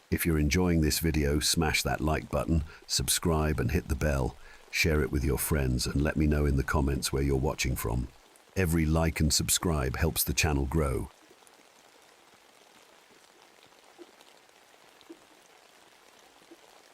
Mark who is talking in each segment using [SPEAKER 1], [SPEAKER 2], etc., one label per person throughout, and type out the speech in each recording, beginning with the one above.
[SPEAKER 1] If you're enjoying this video, smash that like button, subscribe and hit the bell. Share it with your friends and let me know in the comments where you're watching from. Every like and subscribe helps the channel grow.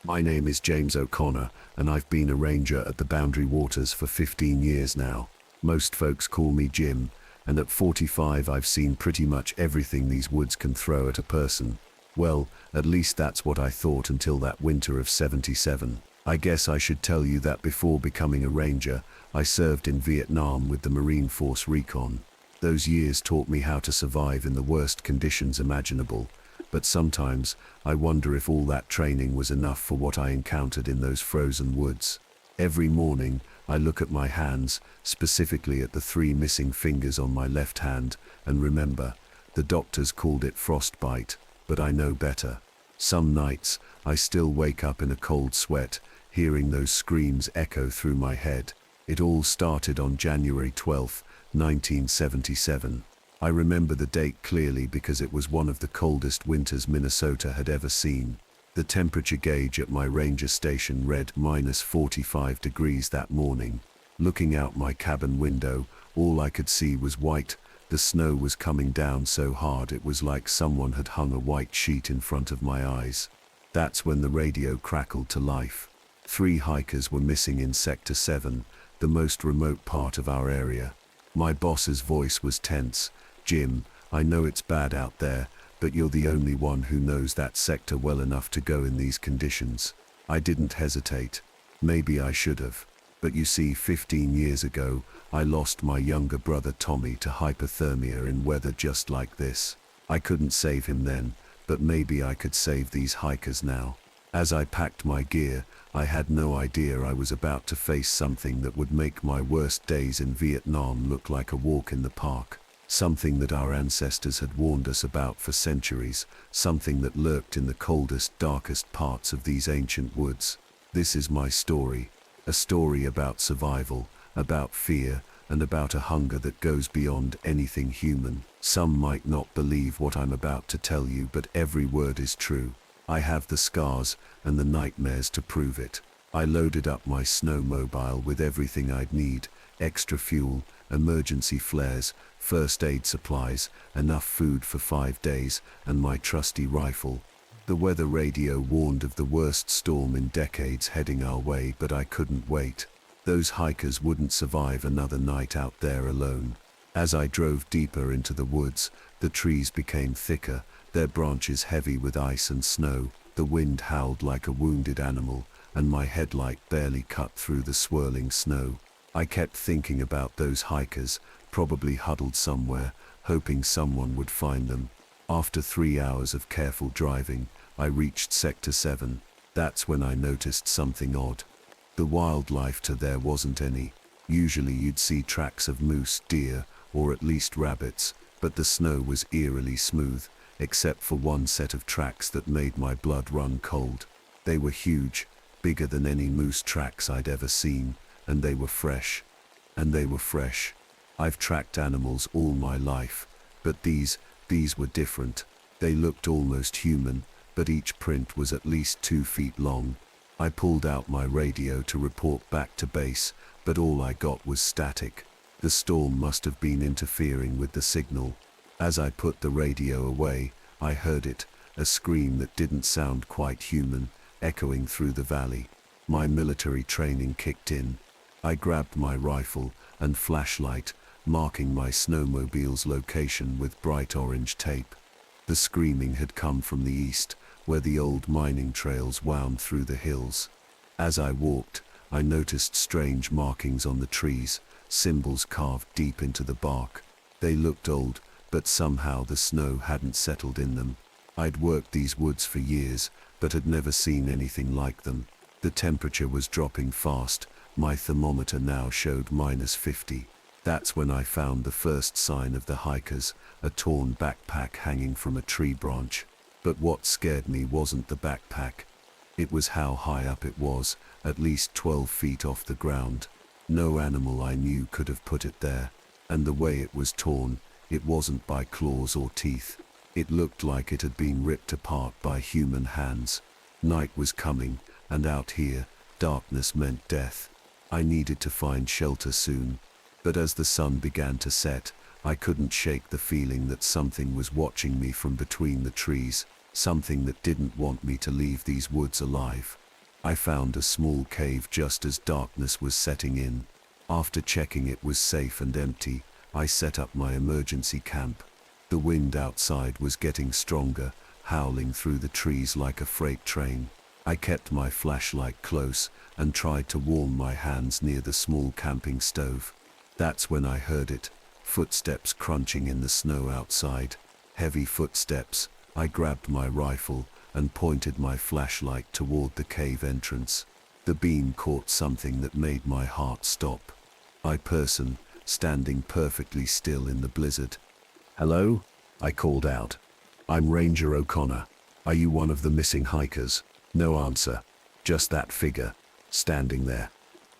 [SPEAKER 1] My name is James O'Connor and I've been a ranger at the Boundary Waters for 15 years now. Most folks call me Jim, and at 45 I've seen pretty much everything these woods can throw at a person. Well, at least that's what I thought until that winter of '77. I guess I should tell you that before becoming a ranger, I served in Vietnam with the Marine Force Recon. Those years taught me how to survive in the worst conditions imaginable, but sometimes I wonder if all that training was enough for what I encountered in those frozen woods. Every morning, I look at my hands, specifically at the 3 missing fingers on my left hand, and remember, the doctors called it frostbite, but I know better. Some nights, I still wake up in a cold sweat, hearing those screams echo through my head. It all started on January 12, 1977. I remember the date clearly because it was one of the coldest winters Minnesota had ever seen. The temperature gauge at my ranger station read -45 degrees that morning. Looking out my cabin window, all I could see was white. The snow was coming down so hard it was like someone had hung a white sheet in front of my eyes. That's when the radio crackled to life. 3 hikers were missing in Sector 7, the most remote part of our area. My boss's voice was tense. "Jim, I know it's bad out there, but you're the only one who knows that sector well enough to go in these conditions." I didn't hesitate. Maybe I should have. But you see, 15 years ago, I lost my younger brother Tommy to hypothermia in weather just like this. I couldn't save him then, but maybe I could save these hikers now. As I packed my gear, I had no idea I was about to face something that would make my worst days in Vietnam look like a walk in the park. Something that our ancestors had warned us about for centuries, something that lurked in the coldest, darkest parts of these ancient woods. This is my story, a story about survival, about fear, and about a hunger that goes beyond anything human. Some might not believe what I'm about to tell you, but every word is true. I have the scars and the nightmares to prove it. I loaded up my snowmobile with everything I'd need: extra fuel, emergency flares, first aid supplies, enough food for 5 days, and my trusty rifle. The weather radio warned of the worst storm in decades heading our way, but I couldn't wait. Those hikers wouldn't survive another night out there alone. As I drove deeper into the woods, the trees became thicker, their branches heavy with ice and snow. The wind howled like a wounded animal, and my headlight barely cut through the swirling snow. I kept thinking about those hikers, probably huddled somewhere, hoping someone would find them. After 3 hours of careful driving, I reached Sector 7. That's when I noticed something odd. The wildlife to there wasn't any. Usually you'd see tracks of moose, deer, or at least rabbits, but the snow was eerily smooth, except for one set of tracks that made my blood run cold. They were huge, bigger than any moose tracks I'd ever seen, and they were fresh. I've tracked animals all my life, but these were different. They looked almost human, but each print was at least 2 feet long. I pulled out my radio to report back to base, but all I got was static. The storm must have been interfering with the signal. As I put the radio away, I heard it, a scream that didn't sound quite human, echoing through the valley. My military training kicked in. I grabbed my rifle and flashlight, marking my snowmobile's location with bright orange tape. The screaming had come from the east, where the old mining trails wound through the hills. As I walked, I noticed strange markings on the trees, symbols carved deep into the bark. They looked old, but somehow the snow hadn't settled in them. I'd worked these woods for years, but had never seen anything like them. The temperature was dropping fast. My thermometer now showed -50. That's when I found the first sign of the hikers, a torn backpack hanging from a tree branch. But what scared me wasn't the backpack. It was how high up it was, at least 12 feet off the ground. No animal I knew could have put it there. And the way it was torn, it wasn't by claws or teeth. It looked like it had been ripped apart by human hands. Night was coming, and out here, darkness meant death. I needed to find shelter soon, but as the sun began to set, I couldn't shake the feeling that something was watching me from between the trees, something that didn't want me to leave these woods alive. I found a small cave just as darkness was setting in. After checking it was safe and empty, I set up my emergency camp. The wind outside was getting stronger, howling through the trees like a freight train. I kept my flashlight close and tried to warm my hands near the small camping stove. That's when I heard it, footsteps crunching in the snow outside. Heavy footsteps. I grabbed my rifle and pointed my flashlight toward the cave entrance. The beam caught something that made my heart stop. A person, standing perfectly still in the blizzard. "Hello?" I called out. "I'm Ranger O'Connor. Are you one of the missing hikers?" No answer. Just that figure, standing there.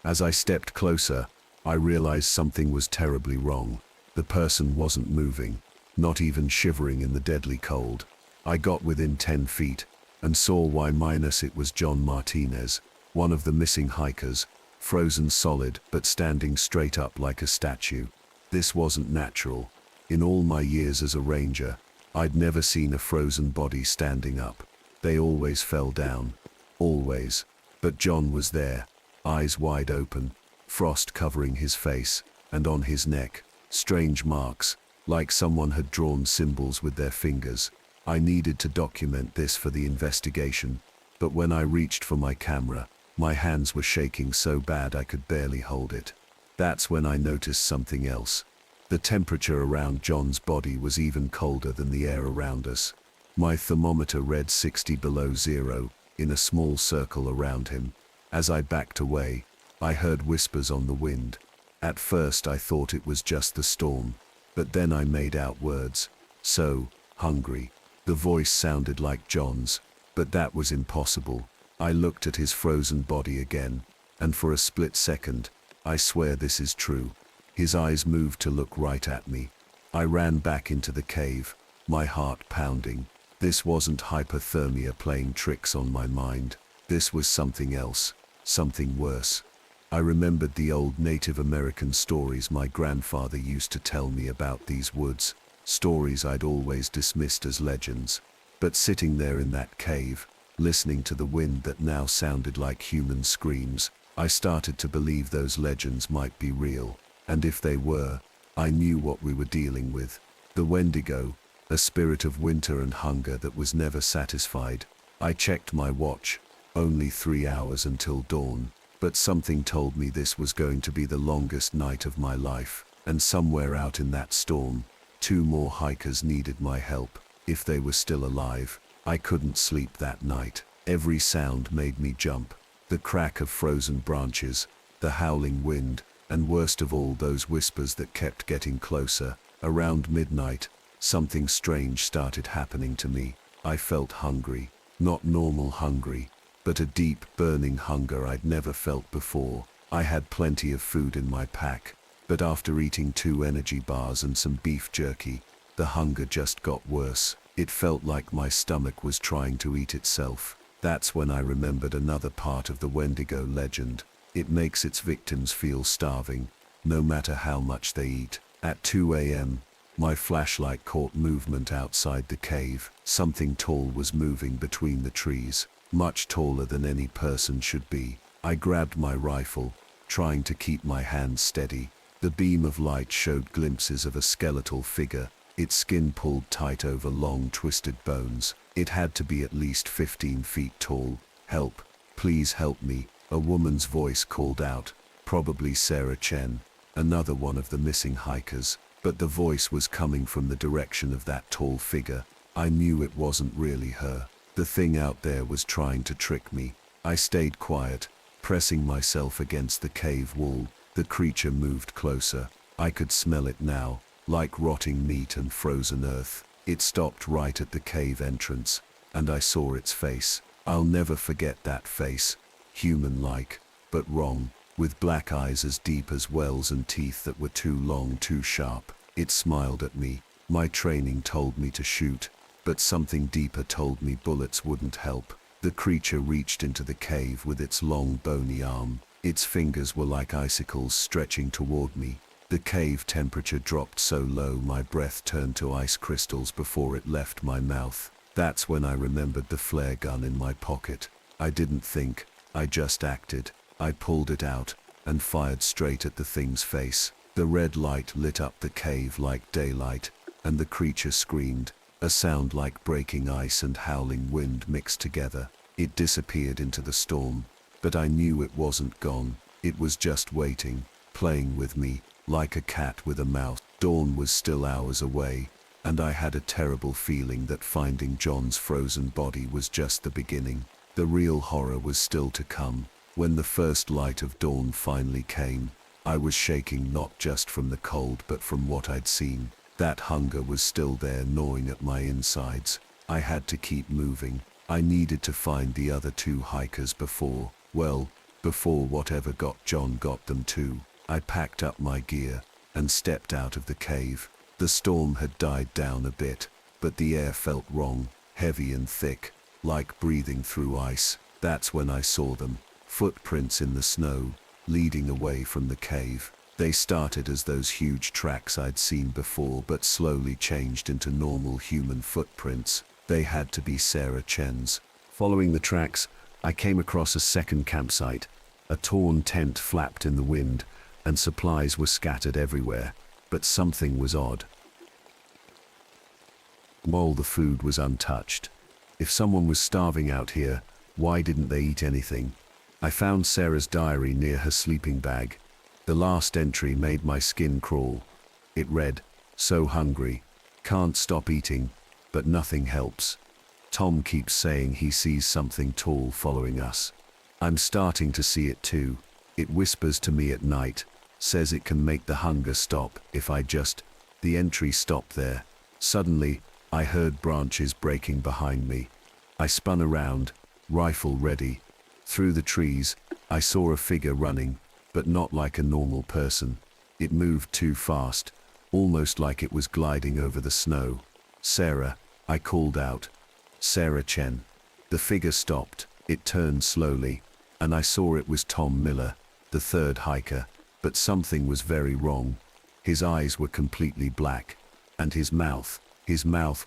[SPEAKER 1] As I stepped closer, I realized something was terribly wrong. The person wasn't moving, not even shivering in the deadly cold. I got within 10 feet and saw why. It was John Martinez, one of the missing hikers, frozen solid but standing straight up like a statue. This wasn't natural. In all my years as a ranger, I'd never seen a frozen body standing up. They always fell down. Always. But John was there, eyes wide open, frost covering his face, and on his neck, strange marks, like someone had drawn symbols with their fingers. I needed to document this for the investigation, but when I reached for my camera, my hands were shaking so bad I could barely hold it. That's when I noticed something else. The temperature around John's body was even colder than the air around us. My thermometer read 60 below zero, in a small circle around him. As I backed away, I heard whispers on the wind. At first I thought it was just the storm, but then I made out words. "So hungry." The voice sounded like John's, but that was impossible. I looked at his frozen body again, and for a split second, I swear this is true, his eyes moved to look right at me. I ran back into the cave, my heart pounding. This wasn't hypothermia playing tricks on my mind. This was something else, something worse. I remembered the old Native American stories my grandfather used to tell me about these woods, stories I'd always dismissed as legends. But sitting there in that cave, listening to the wind that now sounded like human screams, I started to believe those legends might be real. And if they were, I knew what we were dealing with. The wendigo, a spirit of winter and hunger that was never satisfied. I checked my watch, only 3 hours until dawn, but something told me this was going to be the longest night of my life, and somewhere out in that storm, 2 more hikers needed my help. If they were still alive, I couldn't sleep that night. Every sound made me jump. The crack of frozen branches, the howling wind, and worst of all those whispers that kept getting closer. Around midnight, something strange started happening to me. I felt hungry, not normal hungry, but a deep, burning hunger I'd never felt before. I had plenty of food in my pack, but after eating 2 energy bars and some beef jerky, the hunger just got worse. It felt like my stomach was trying to eat itself. That's when I remembered another part of the Wendigo legend. It makes its victims feel starving, no matter how much they eat. At 2 a.m., my flashlight caught movement outside the cave. Something tall was moving between the trees, much taller than any person should be. I grabbed my rifle, trying to keep my hands steady. The beam of light showed glimpses of a skeletal figure, its skin pulled tight over long twisted bones. It had to be at least 15 feet tall. "Help, please help me," a woman's voice called out, probably Sarah Chen, another one of the missing hikers, but the voice was coming from the direction of that tall figure. I knew it wasn't really her. The thing out there was trying to trick me. I stayed quiet, pressing myself against the cave wall. The creature moved closer. I could smell it now, like rotting meat and frozen earth. It stopped right at the cave entrance, and I saw its face. I'll never forget that face. Human-like, but wrong, with black eyes as deep as wells and teeth that were too long, too sharp. It smiled at me. My training told me to shoot, But something deeper told me bullets wouldn't help. The creature reached into the cave with its long bony arm. Its fingers were like icicles stretching toward me. The cave temperature dropped so low my breath turned to ice crystals before it left my mouth. That's when I remembered the flare gun in my pocket. I didn't think, I just acted. I pulled it out and fired straight at the thing's face. The red light lit up the cave like daylight, and the creature screamed, a sound like breaking ice and howling wind mixed together. It disappeared into the storm, but I knew it wasn't gone. It was just waiting, playing with me, like a cat with a mouse. Dawn was still hours away, and I had a terrible feeling that finding John's frozen body was just the beginning. The real horror was still to come. When the first light of dawn finally came, I was shaking not just from the cold but from what I'd seen. That hunger was still there gnawing at my insides. I had to keep moving. I needed to find the other two hikers before whatever got John got them too. I packed up my gear and stepped out of the cave. The storm had died down a bit, but the air felt wrong, heavy and thick, like breathing through ice. That's when I saw them. Footprints in the snow, leading away from the cave. They started as those huge tracks I'd seen before but slowly changed into normal human footprints. They had to be Sarah Chen's. Following the tracks, I came across a second campsite. A torn tent flapped in the wind, and supplies were scattered everywhere. But something was odd. While the food was untouched. If someone was starving out here, why didn't they eat anything? I found Sarah's diary near her sleeping bag. The last entry made my skin crawl. It read, "So hungry, can't stop eating, but nothing helps. Tom keeps saying he sees something tall following us. I'm starting to see it too. It whispers to me at night, says it can make the hunger stop if I just..." The entry stopped there. Suddenly, I heard branches breaking behind me. I spun around, rifle ready. Through the trees, I saw a figure running, but not like a normal person. It moved too fast, almost like it was gliding over the snow. "Sarah," I called out. "Sarah Chen." The figure stopped. It turned slowly, and I saw it was Tom Miller, the third hiker. But something was very wrong. His eyes were completely black, and his mouth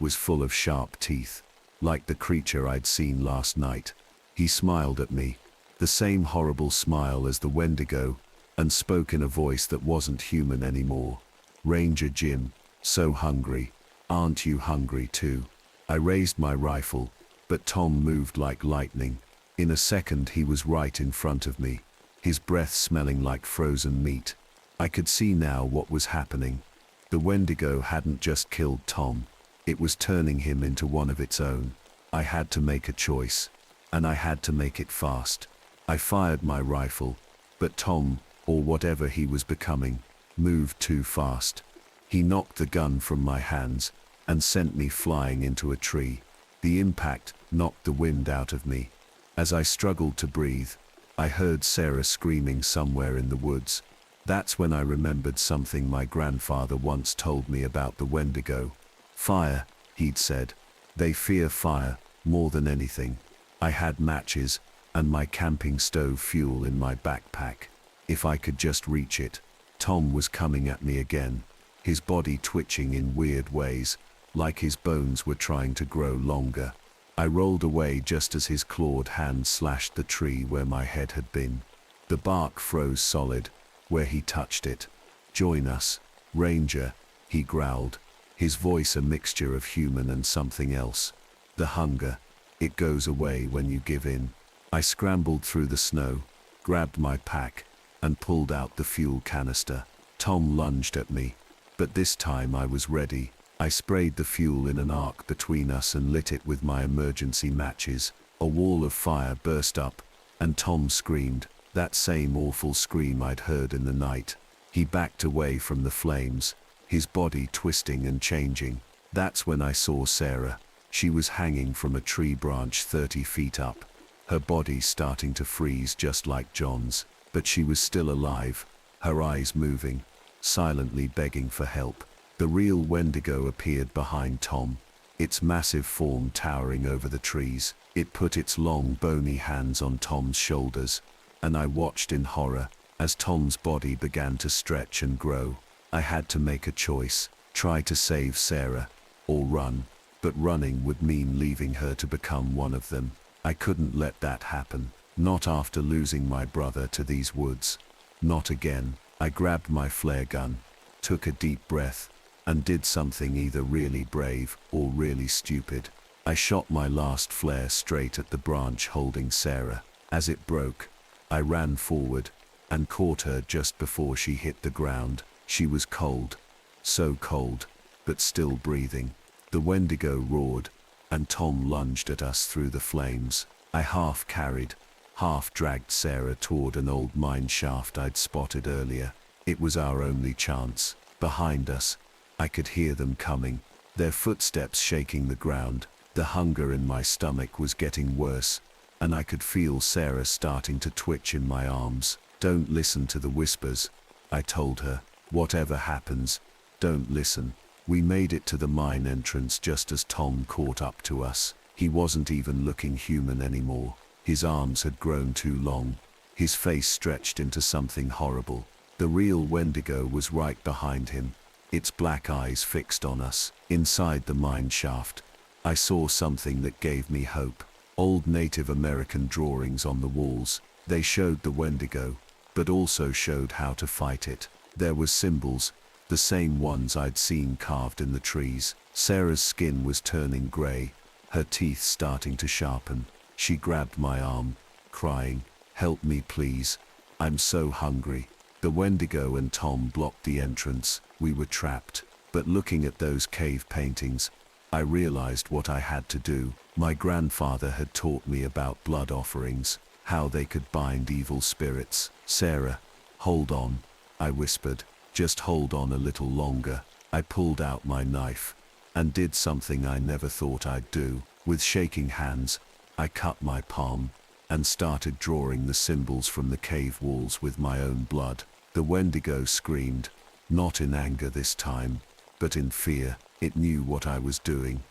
[SPEAKER 1] was full of sharp teeth, like the creature I'd seen last night. He smiled at me, the same horrible smile as the wendigo, and spoke in a voice that wasn't human anymore. "Ranger Jim, so hungry. Aren't you hungry too?" I raised my rifle, but Tom moved like lightning. In a second he was right in front of me, his breath smelling like frozen meat. I could see now what was happening. The wendigo hadn't just killed Tom, it was turning him into one of its own. I had to make a choice, and I had to make it fast. I fired my rifle, but Tom, or whatever he was becoming, moved too fast. He knocked the gun from my hands and sent me flying into a tree. The impact knocked the wind out of me. As I struggled to breathe, I heard Sarah screaming somewhere in the woods. That's when I remembered something my grandfather once told me about the wendigo. "Fire," he'd said. "They fear fire more than anything." I had matches and my camping stove fuel in my backpack. If I could just reach it. Tom was coming at me again, his body twitching in weird ways, like his bones were trying to grow longer. I rolled away just as his clawed hand slashed the tree where my head had been. The bark froze solid where he touched it. "Join us, Ranger," he growled, his voice a mixture of human and something else. "The hunger, it goes away when you give in." I scrambled through the snow, grabbed my pack, and pulled out the fuel canister. Tom lunged at me, but this time I was ready. I sprayed the fuel in an arc between us and lit it with my emergency matches. A wall of fire burst up, and Tom screamed, that same awful scream I'd heard in the night. He backed away from the flames, his body twisting and changing. That's when I saw Sarah. She was hanging from a tree branch 30 feet up, her body starting to freeze just like John's, but she was still alive, her eyes moving, silently begging for help. The real wendigo appeared behind Tom, its massive form towering over the trees. It put its long, bony hands on Tom's shoulders, and I watched in horror as Tom's body began to stretch and grow. I had to make a choice, try to save Sarah, or run, but running would mean leaving her to become one of them. I couldn't let that happen, not after losing my brother to these woods. Not again. I grabbed my flare gun, took a deep breath, and did something either really brave or really stupid. I shot my last flare straight at the branch holding Sarah. As it broke, I ran forward and caught her just before she hit the ground. She was cold, so cold, but still breathing. The wendigo roared, and Tom lunged at us through the flames. I half carried, half dragged Sarah toward an old mine shaft I'd spotted earlier. It was our only chance. Behind us, I could hear them coming, their footsteps shaking the ground. The hunger in my stomach was getting worse, and I could feel Sarah starting to twitch in my arms. "Don't listen to the whispers," I told her. "Whatever happens, don't listen." We made it to the mine entrance just as Tom caught up to us. He wasn't even looking human anymore. His arms had grown too long. His face stretched into something horrible. The real wendigo was right behind him, its black eyes fixed on us. Inside the mine shaft, I saw something that gave me hope. Old Native American drawings on the walls. They showed the wendigo, but also showed how to fight it. There were symbols, the same ones I'd seen carved in the trees. Sarah's skin was turning grey, her teeth starting to sharpen. She grabbed my arm, crying, "Help me please, I'm so hungry." The wendigo and Tom blocked the entrance. We were trapped. But looking at those cave paintings, I realized what I had to do. My grandfather had taught me about blood offerings, how they could bind evil spirits. "Sarah, hold on," I whispered. "Just hold on a little longer." I pulled out my knife and did something I never thought I'd do. With shaking hands, I cut my palm and started drawing the symbols from the cave walls with my own blood. The wendigo screamed, not in anger this time, but in fear. It knew what I was doing.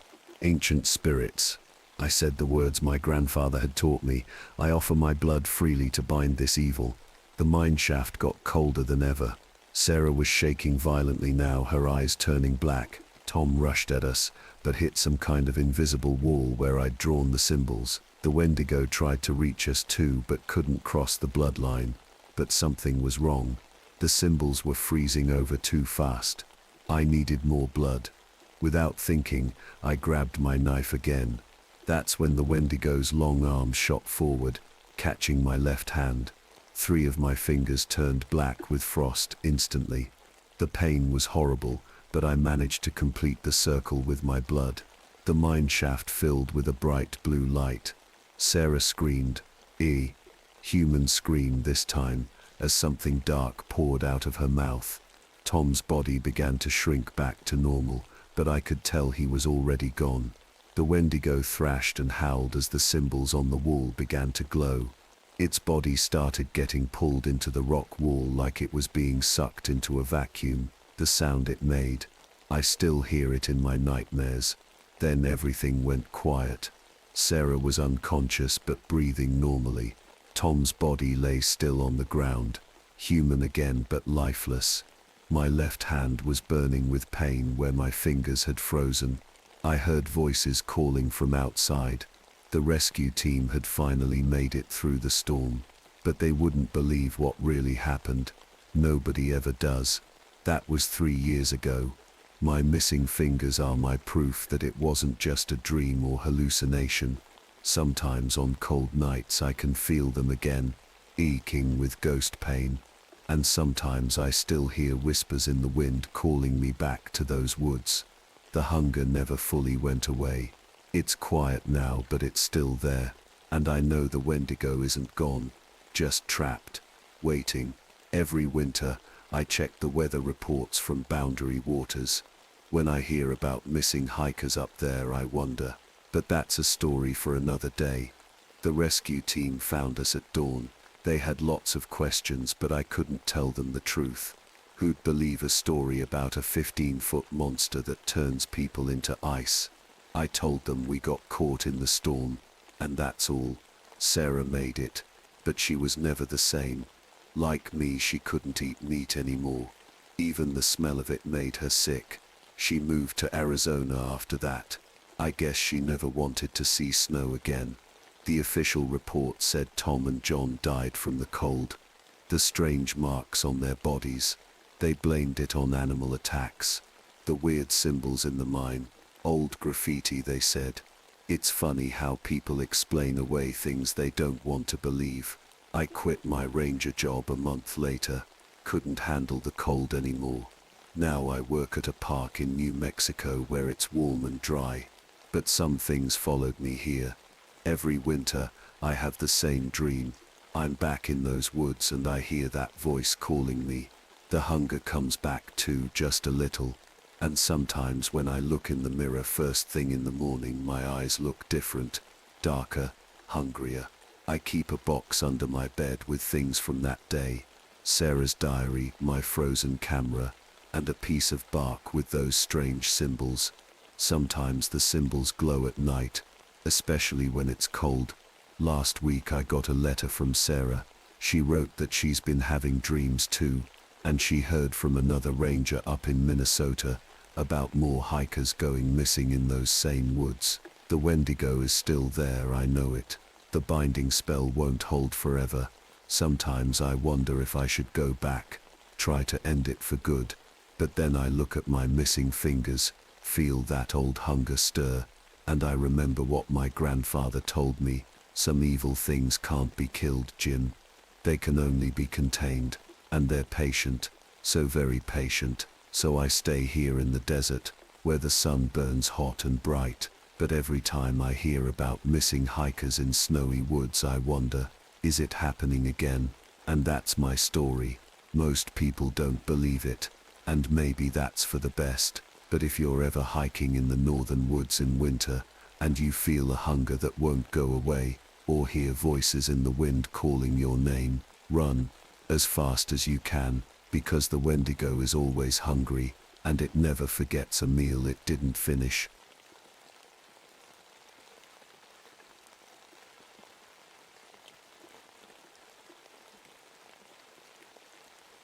[SPEAKER 1] "Ancient spirits," I said the words my grandfather had taught me. "I offer my blood freely to bind this evil." The mine shaft got colder than ever. Sarah was shaking violently now, her eyes turning black. Tom rushed at us, but hit some kind of invisible wall where I'd drawn the symbols. The wendigo tried to reach us too, but couldn't cross the bloodline. But something was wrong. The symbols were freezing over too fast. I needed more blood. Without thinking, I grabbed my knife again. That's when the wendigo's long arm shot forward, catching my left hand. 3 of my fingers turned black with frost instantly. The pain was horrible, but I managed to complete the circle with my blood. The mine shaft filled with a bright blue light. Sarah screamed, human scream this time, as something dark poured out of her mouth. Tom's body began to shrink back to normal, but I could tell he was already gone. The wendigo thrashed and howled as the symbols on the wall began to glow. Its body started getting pulled into the rock wall like it was being sucked into a vacuum. The sound it made, I still hear it in my nightmares. Then everything went quiet. Sarah was unconscious but breathing normally. Tom's body lay still on the ground, human again but lifeless. My left hand was burning with pain where my fingers had frozen. I heard voices calling from outside. The rescue team had finally made it through the storm, but they wouldn't believe what really happened. Nobody ever does. That was 3 years ago. My missing fingers are my proof that it wasn't just a dream or hallucination. Sometimes on cold nights I can feel them again, aching with ghost pain. And sometimes I still hear whispers in the wind calling me back to those woods. The hunger never fully went away. It's quiet now, but it's still there. And I know the wendigo isn't gone, just trapped, waiting. Every winter, I check the weather reports from Boundary Waters. When I hear about missing hikers up there, I wonder. But that's a story for another day. The rescue team found us at dawn. They had lots of questions, but I couldn't tell them the truth. Who'd believe a story about a 15-foot monster that turns people into ice? I told them we got caught in the storm, and that's all. Sarah made it, but she was never the same. Like me, she couldn't eat meat anymore. Even the smell of it made her sick. She moved to Arizona after that. I guess she never wanted to see snow again. The official report said Tom and John died from the cold. The strange marks on their bodies. They blamed it on animal attacks. The weird symbols in the mine. Old graffiti, they said. It's funny how people explain away things they don't want to believe. I quit my ranger job a month later. Couldn't handle the cold anymore. Now I work at a park in New Mexico where it's warm and dry. But some things followed me here. Every winter, I have the same dream. I'm back in those woods and I hear that voice calling me. The hunger comes back too, just a little. And sometimes when I look in the mirror first thing in the morning, my eyes look different, darker, hungrier. I keep a box under my bed with things from that day. Sarah's diary, my frozen camera, and a piece of bark with those strange symbols. Sometimes the symbols glow at night, especially when it's cold. Last week I got a letter from Sarah. She wrote that she's been having dreams too, and she heard from another ranger up in Minnesota about more hikers going missing in those same woods. The wendigo is still there, I know it. The binding spell won't hold forever. Sometimes I wonder if I should go back, try to end it for good. But then I look at my missing fingers, feel that old hunger stir, and I remember what my grandfather told me. Some evil things can't be killed, Jim. They can only be contained, and they're patient, so very patient. So I stay here in the desert, where the sun burns hot and bright. But every time I hear about missing hikers in snowy woods, I wonder, is it happening again? And that's my story. Most people don't believe it, and maybe that's for the best. But if you're ever hiking in the northern woods in winter, and you feel a hunger that won't go away, or hear voices in the wind calling your name, run as fast as you can, because the wendigo is always hungry, and it never forgets a meal it didn't finish.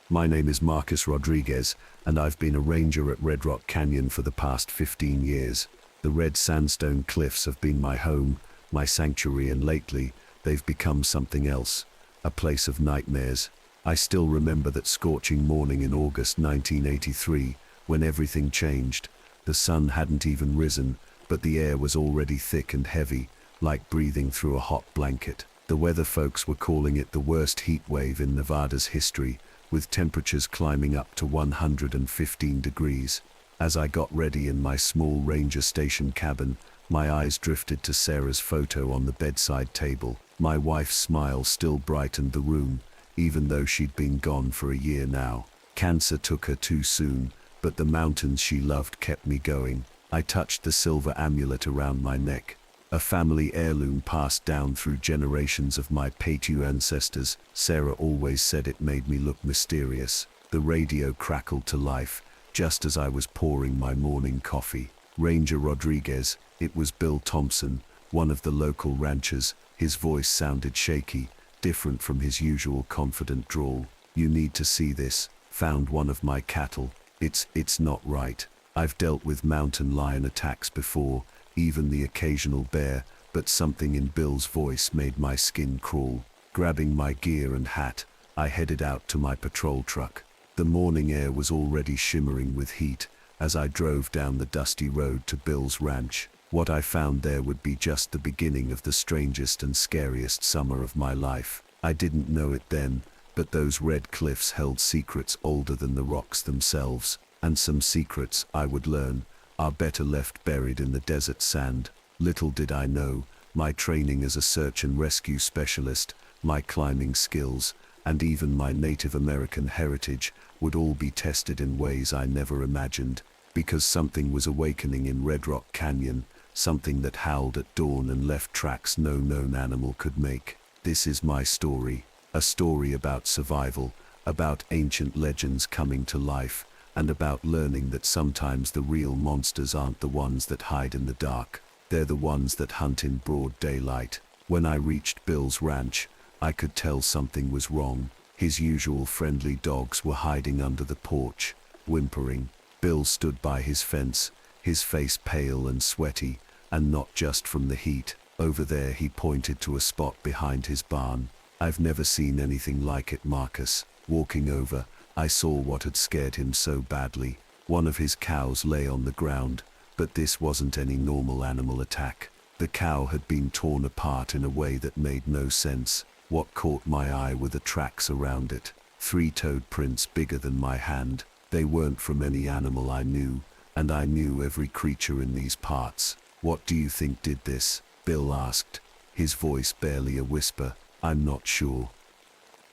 [SPEAKER 1] My name is Marcus Rodriguez, and I've been a ranger at Red Rock Canyon for the past 15 years. The red sandstone cliffs have been my home, my sanctuary, and lately, they've become something else, a place of nightmares. I still remember that scorching morning in August 1983, when everything changed. The sun hadn't even risen, but the air was already thick and heavy, like breathing through a hot blanket. The weather folks were calling it the worst heat wave in Nevada's history, with temperatures climbing up to 115 degrees. As I got ready in my small ranger station cabin, my eyes drifted to Sarah's photo on the bedside table. My wife's smile still brightened the room, even though she'd been gone for a year now. Cancer took her too soon, but the mountains she loved kept me going. I touched the silver amulet around my neck, a family heirloom passed down through generations of my Paiute ancestors. Sarah always said it made me look mysterious. The radio crackled to life, just as I was pouring my morning coffee. Ranger Rodriguez, it was Bill Thompson, one of the local ranchers. His voice sounded shaky, different from his usual confident drawl. You need to see this. Found one of my cattle. It's not right. I've dealt with mountain lion attacks before, even the occasional bear, but something in Bill's voice made my skin crawl. Grabbing my gear and hat, I headed out to my patrol truck. The morning air was already shimmering with heat as I drove down the dusty road to Bill's ranch. What I found there would be just the beginning of the strangest and scariest summer of my life. I didn't know it then, but those red cliffs held secrets older than the rocks themselves, and some secrets, I would learn, are better left buried in the desert sand. Little did I know, my training as a search and rescue specialist, my climbing skills, and even my Native American heritage would all be tested in ways I never imagined, because something was awakening in Red Rock Canyon, something that howled at dawn and left tracks no known animal could make. This is my story, a story about survival, about ancient legends coming to life, and about learning that sometimes the real monsters aren't the ones that hide in the dark. They're the ones that hunt in broad daylight. When I reached Bill's ranch, I could tell something was wrong. His usual friendly dogs were hiding under the porch, whimpering. Bill stood by his fence, his face pale and sweaty, and not just from the heat. Over there, he pointed to a spot behind his barn. I've never seen anything like it, Marcus. Walking over, I saw what had scared him so badly. One of his cows lay on the ground, but this wasn't any normal animal attack. The cow had been torn apart in a way that made no sense. What caught my eye were the tracks around it. 3-toed prints bigger than my hand. They weren't from any animal I knew, and I knew every creature in these parts. What do you think did this? Bill asked, his voice barely a whisper. I'm not sure,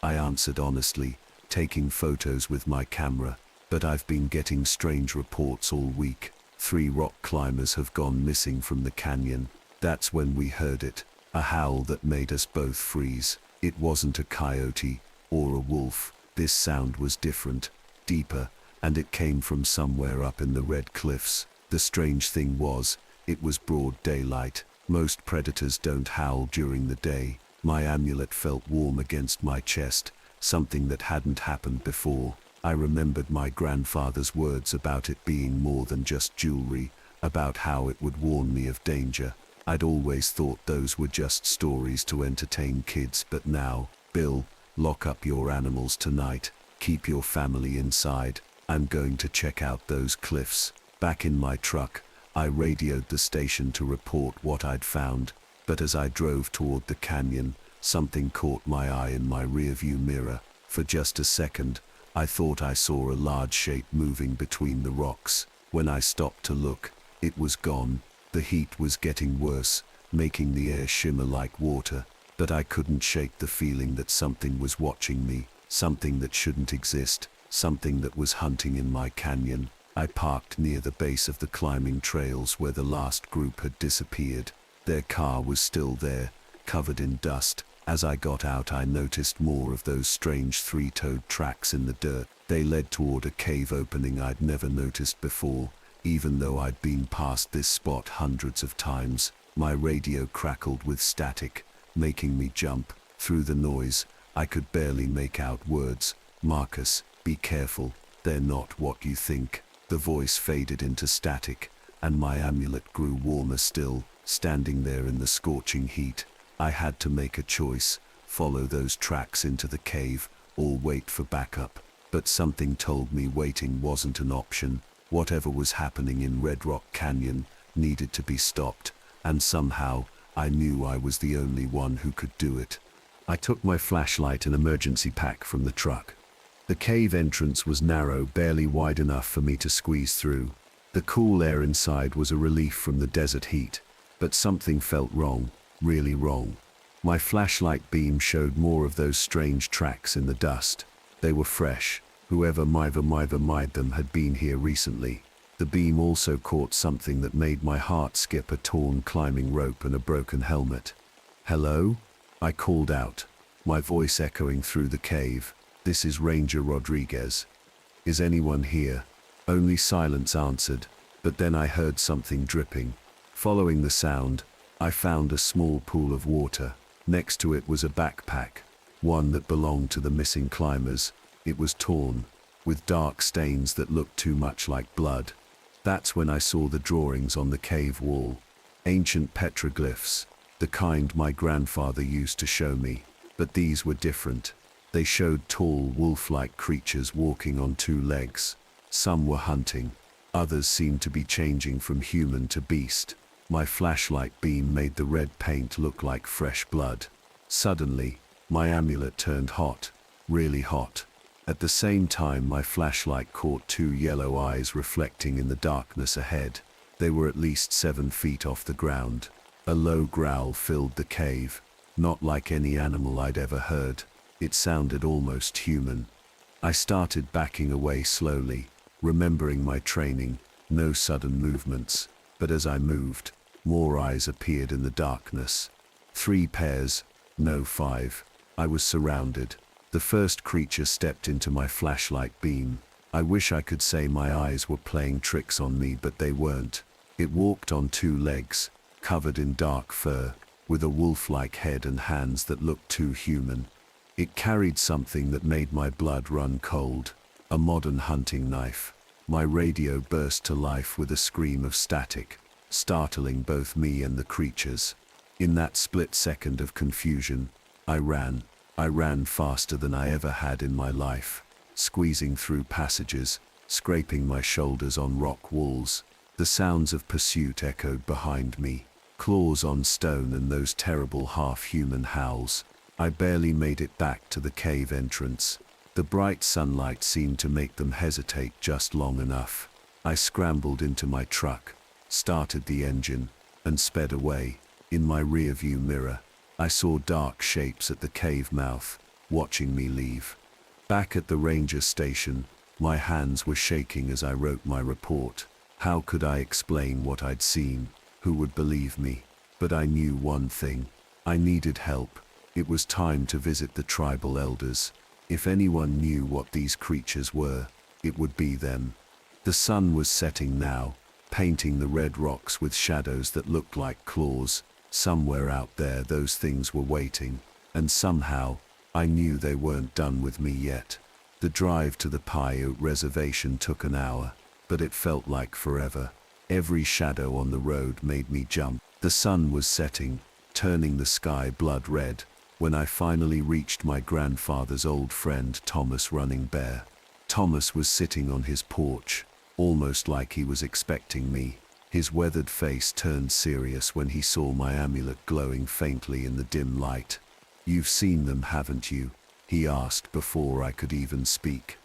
[SPEAKER 1] I answered honestly, taking photos with my camera, but I've been getting strange reports all week. 3 rock climbers have gone missing from the canyon. That's when we heard it, a howl that made us both freeze. It wasn't a coyote or a wolf. This sound was different, deeper, and it came from somewhere up in the red cliffs. The strange thing was, it was broad daylight. Most predators don't howl during the day. My amulet felt warm against my chest, something that hadn't happened before. I remembered my grandfather's words about it being more than just jewelry, about how it would warn me of danger. I'd always thought those were just stories to entertain kids, but now, Bill, lock up your animals tonight, keep your family inside. I'm going to check out those cliffs. Back in my truck, I radioed the station to report what I'd found, but as I drove toward the canyon, something caught my eye in my rearview mirror. For just a second, I thought I saw a large shape moving between the rocks. When I stopped to look, it was gone. The heat was getting worse, making the air shimmer like water, but I couldn't shake the feeling that something was watching me, something that shouldn't exist, something that was hunting in my canyon. I parked near the base of the climbing trails where the last group had disappeared. Their car was still there, covered in dust. As I got out, I noticed more of those strange 3-toed tracks in the dirt. They led toward a cave opening I'd never noticed before. Even though I'd been past this spot hundreds of times, my radio crackled with static, making me jump. Through the noise, I could barely make out words. Marcus, be careful, they're not what you think. The voice faded into static, and my amulet grew warmer still. Standing there in the scorching heat, I had to make a choice, follow those tracks into the cave, or wait for backup. But something told me waiting wasn't an option. Whatever was happening in Red Rock Canyon needed to be stopped, and somehow, I knew I was the only one who could do it. I took my flashlight and emergency pack from the truck. The cave entrance was narrow, barely wide enough for me to squeeze through. The cool air inside was a relief from the desert heat. But something felt wrong, really wrong. My flashlight beam showed more of those strange tracks in the dust. They were fresh. Whoever might them had been here recently. The beam also caught something that made my heart skip: a torn climbing rope and a broken helmet. Hello? I called out, my voice echoing through the cave. This is Ranger Rodriguez. Is anyone here? Only silence answered, but then I heard something dripping. Following the sound, I found a small pool of water. Next to it was a backpack, one that belonged to the missing climbers. It was torn, with dark stains that looked too much like blood. That's when I saw the drawings on the cave wall. Ancient petroglyphs, the kind my grandfather used to show me. But these were different. They showed tall, wolf-like creatures walking on 2 legs. Some were hunting. Others seemed to be changing from human to beast. My flashlight beam made the red paint look like fresh blood. Suddenly, my amulet turned hot, really hot. At the same time, my flashlight caught 2 yellow eyes reflecting in the darkness ahead. They were at least 7 feet off the ground. A low growl filled the cave, not like any animal I'd ever heard. It sounded almost human. I started backing away slowly, remembering my training, no sudden movements. But as I moved, more eyes appeared in the darkness. 3 pairs, no 5. I was surrounded. The first creature stepped into my flashlight beam. I wish I could say my eyes were playing tricks on me, but they weren't. It walked on two legs, covered in dark fur, with a wolf-like head and hands that looked too human. It carried something that made my blood run cold, a modern hunting knife. My radio burst to life with a scream of static, startling both me and the creatures. In that split second of confusion, I ran. I ran faster than I ever had in my life, squeezing through passages, scraping my shoulders on rock walls. The sounds of pursuit echoed behind me, claws on stone and those terrible half-human howls. I barely made it back to the cave entrance. The bright sunlight seemed to make them hesitate just long enough. I scrambled into my truck, started the engine, and sped away. In my rearview mirror, I saw dark shapes at the cave mouth, watching me leave. Back at the ranger station, my hands were shaking as I wrote my report. How could I explain what I'd seen? Who would believe me? But I knew one thing. I needed help. It was time to visit the tribal elders. If anyone knew what these creatures were, it would be them. The sun was setting now, painting the red rocks with shadows that looked like claws. Somewhere out there those things were waiting, and somehow, I knew they weren't done with me yet. The drive to the Paiute reservation took an hour, but it felt like forever. Every shadow on the road made me jump. The sun was setting, turning the sky blood red, when I finally reached my grandfather's old friend Thomas Running Bear. Thomas was sitting on his porch, almost like he was expecting me. His weathered face turned serious when he saw my amulet glowing faintly in the dim light. "You've seen them, haven't you?" he asked before I could even speak.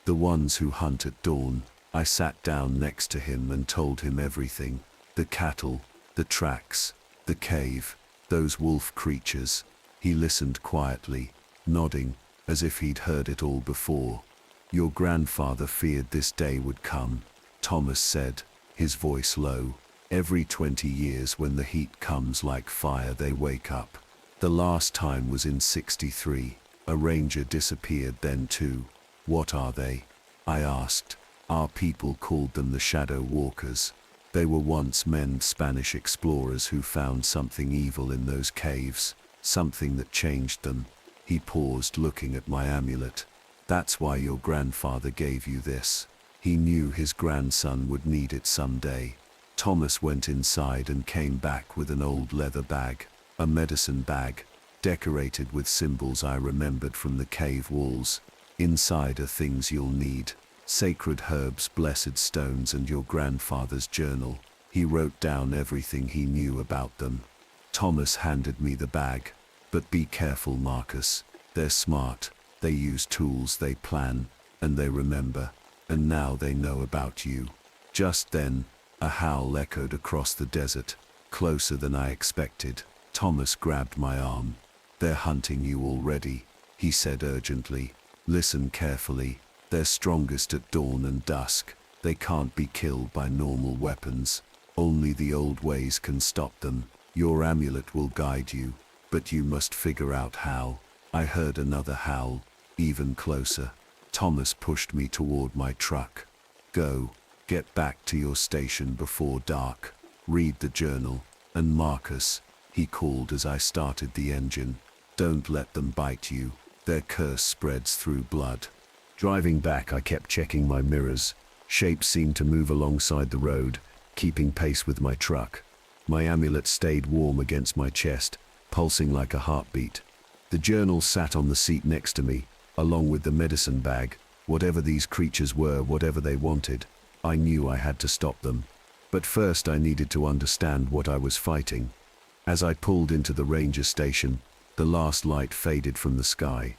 [SPEAKER 1] "The ones who hunt at dawn." I sat down next to him and told him everything. The cattle, the tracks, the cave, those wolf creatures. He listened quietly, nodding, as if he'd heard it all before. "Your grandfather feared this day would come," Thomas said, his voice low. "Every 20 years when the heat comes like fire they wake up. The last time was in 63. A ranger disappeared then too." "What are they?" I asked. "Our people called them the Shadow Walkers. They were once men, Spanish explorers who found something evil in those caves, something that changed them." He paused, looking at my amulet. "That's why your grandfather gave you this. He knew his grandson would need it someday." Thomas went inside and came back with an old leather bag, a medicine bag, decorated with symbols I remembered from the cave walls. "Inside are things you'll need. Sacred herbs, blessed stones, and your grandfather's journal." He wrote down everything he knew about them. Thomas handed me the bag. "But be careful, Marcus. They're smart. They use tools, they plan, and they remember. And now they know about you." Just then, a howl echoed across the desert, closer than I expected. Thomas grabbed my arm. "They're hunting you already," he said urgently. "Listen carefully. They're strongest at dawn and dusk. They can't be killed by normal weapons. Only the old ways can stop them. Your amulet will guide you, but you must figure out how." I heard another howl, even closer. Thomas pushed me toward my truck. "Go, get back to your station before dark. Read the journal. And Marcus," he called as I started the engine, "don't let them bite you. Their curse spreads through blood." Driving back, I kept checking my mirrors. Shapes seemed to move alongside the road, keeping pace with my truck. My amulet stayed warm against my chest, pulsing like a heartbeat. The journal sat on the seat next to me, along with the medicine bag. Whatever these creatures were, whatever they wanted, I knew I had to stop them. But first I needed to understand what I was fighting. As I pulled into the ranger station, the last light faded from the sky.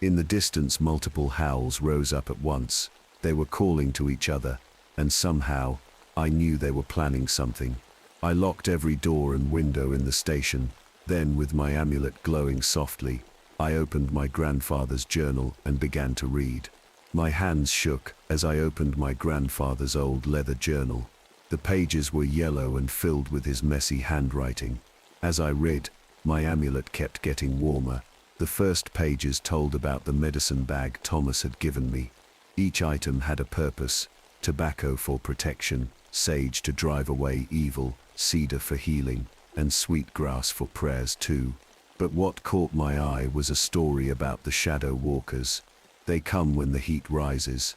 [SPEAKER 1] In the distance, multiple howls rose up at once. They were calling to each other, and somehow, I knew they were planning something. I locked every door and window in the station. Then, with my amulet glowing softly, I opened my grandfather's journal and began to read. My hands shook as I opened my grandfather's old leather journal. The pages were yellow and filled with his messy handwriting. As I read, my amulet kept getting warmer. The first pages told about the medicine bag Thomas had given me. Each item had a purpose: tobacco for protection, sage to drive away evil, cedar for healing, and sweet grass for prayers too. But what caught my eye was a story about the shadow walkers. They come when the heat rises.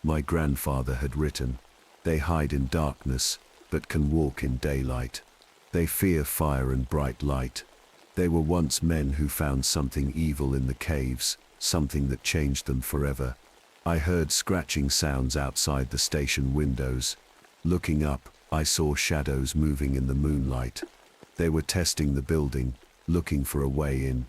[SPEAKER 1] My grandfather had written, they hide in darkness, but can walk in daylight. They fear fire and bright light. They were once men who found something evil in the caves, something that changed them forever. I heard scratching sounds outside the station windows. Looking up, I saw shadows moving in the moonlight. They were testing the building, looking for a way in.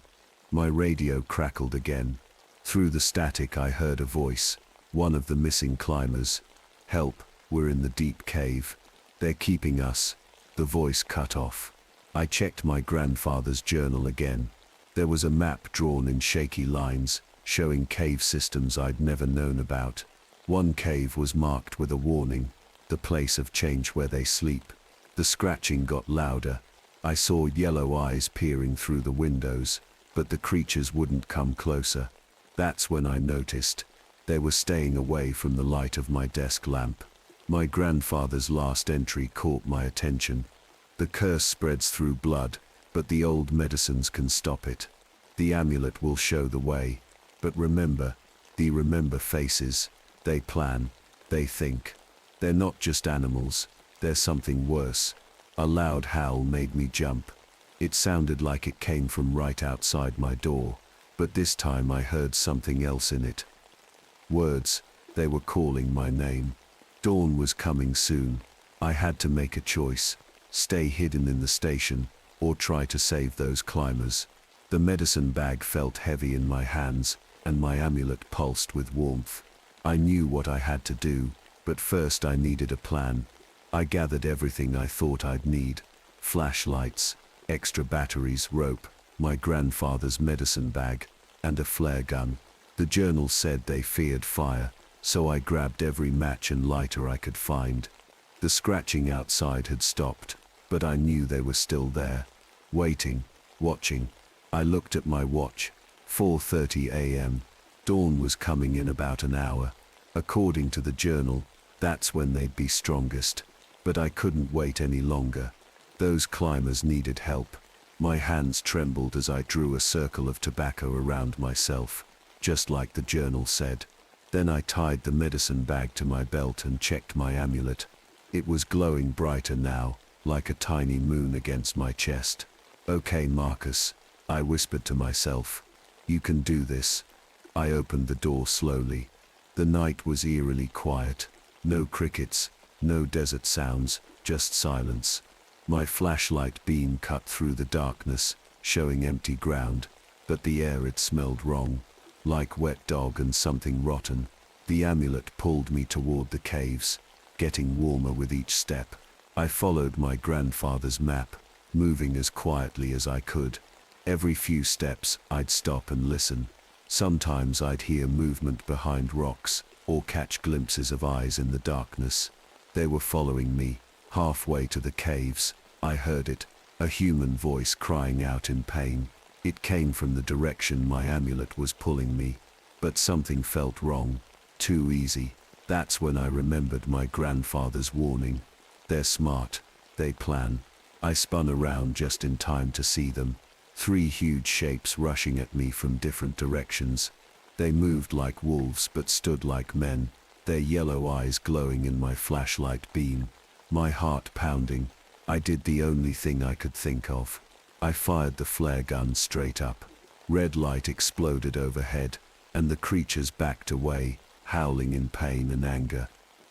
[SPEAKER 1] My radio crackled again. Through the static I heard a voice, one of the missing climbers. "Help, we're in the deep cave. They're keeping us." The voice cut off. I checked my grandfather's journal again. There was a map drawn in shaky lines, showing cave systems I'd never known about. One cave was marked with a warning, the place of change where they sleep. The scratching got louder. I saw yellow eyes peering through the windows, but the creatures wouldn't come closer. That's when I noticed. They were staying away from the light of my desk lamp. My grandfather's last entry caught my attention. The curse spreads through blood, but the old medicines can stop it. The amulet will show the way. But remember faces. They plan, they think. They're not just animals, they're something worse. A loud howl made me jump. It sounded like it came from right outside my door, but this time I heard something else in it. Words, they were calling my name. Dawn was coming soon. I had to make a choice: stay hidden in the station, or try to save those climbers. The medicine bag felt heavy in my hands, and my amulet pulsed with warmth. I knew what I had to do, but first I needed a plan. I gathered everything I thought I'd need: flashlights, extra batteries, rope, my grandfather's medicine bag, and a flare gun. The journal said they feared fire, so I grabbed every match and lighter I could find. The scratching outside had stopped, but I knew they were still there, waiting, watching. I looked at my watch. 4:30 a.m. Dawn was coming in about an hour. According to the journal, that's when they'd be strongest. But I couldn't wait any longer. Those climbers needed help. My hands trembled as I drew a circle of tobacco around myself, just like the journal said. Then I tied the medicine bag to my belt and checked my amulet. It was glowing brighter now, like a tiny moon against my chest. "Okay, Marcus," I whispered to myself. "You can do this." I opened the door slowly. The night was eerily quiet. No crickets, no desert sounds, just silence. My flashlight beam cut through the darkness, showing empty ground, but the air had smelled wrong, like wet dog and something rotten. The amulet pulled me toward the caves, getting warmer with each step. I followed my grandfather's map, moving as quietly as I could. Every few steps, I'd stop and listen. Sometimes I'd hear movement behind rocks, or catch glimpses of eyes in the darkness. They were following me. Halfway to the caves, I heard it, a human voice crying out in pain. It came from the direction my amulet was pulling me, but something felt wrong, too easy. That's when I remembered my grandfather's warning. They're smart, they plan. I spun around just in time to see them. 3 huge shapes rushing at me from different directions. They moved like wolves but stood like men, their yellow eyes glowing in my flashlight beam. My heart pounding. I did the only thing I could think of. I fired the flare gun straight up. Red light exploded overhead, and the creatures backed away, howling in pain and anger.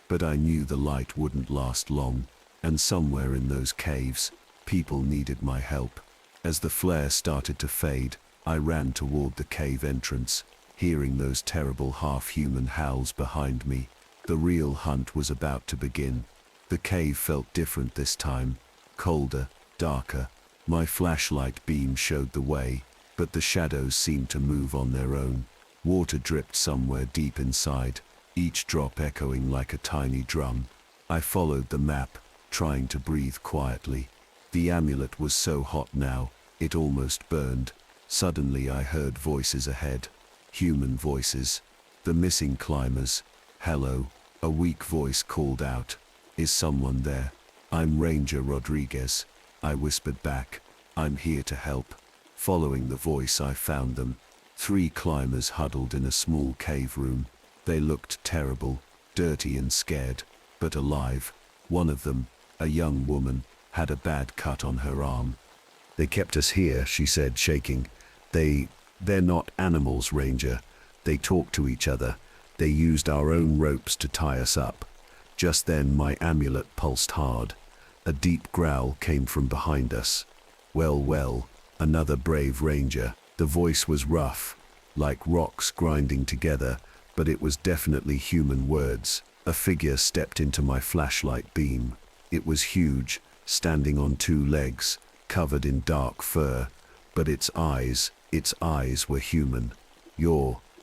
[SPEAKER 1] But I knew the light wouldn't last long, and somewhere in those caves, people needed my help. As the flare started to fade, I ran toward the cave entrance, hearing those terrible half-human howls behind me. The real hunt was about to begin. The cave felt different this time, colder, darker. My flashlight beam showed the way, but the shadows seemed to move on their own. Water dripped somewhere deep inside, each drop echoing like a tiny drum. I followed the map, trying to breathe quietly. The amulet was so hot now, it almost burned. Suddenly I heard voices ahead. Human voices. The missing climbers. Hello, a weak voice called out. Is someone there? I'm Ranger Rodriguez, I whispered back. I'm here to help. Following the voice, I found them. 3 climbers huddled in a small cave room. They looked terrible, dirty and scared, but alive. One of them, a young woman, had a bad cut on her arm. They kept us here, she said, shaking. They're not animals, Ranger. They talk to each other. They used our own ropes to tie us up. Just then my amulet pulsed hard. A deep growl came from behind us. Well, another brave ranger. The voice was rough, like rocks grinding together, but it was definitely human words. A figure stepped into my flashlight beam. It was huge, standing on 2 legs, covered in dark fur, but its eyes were human.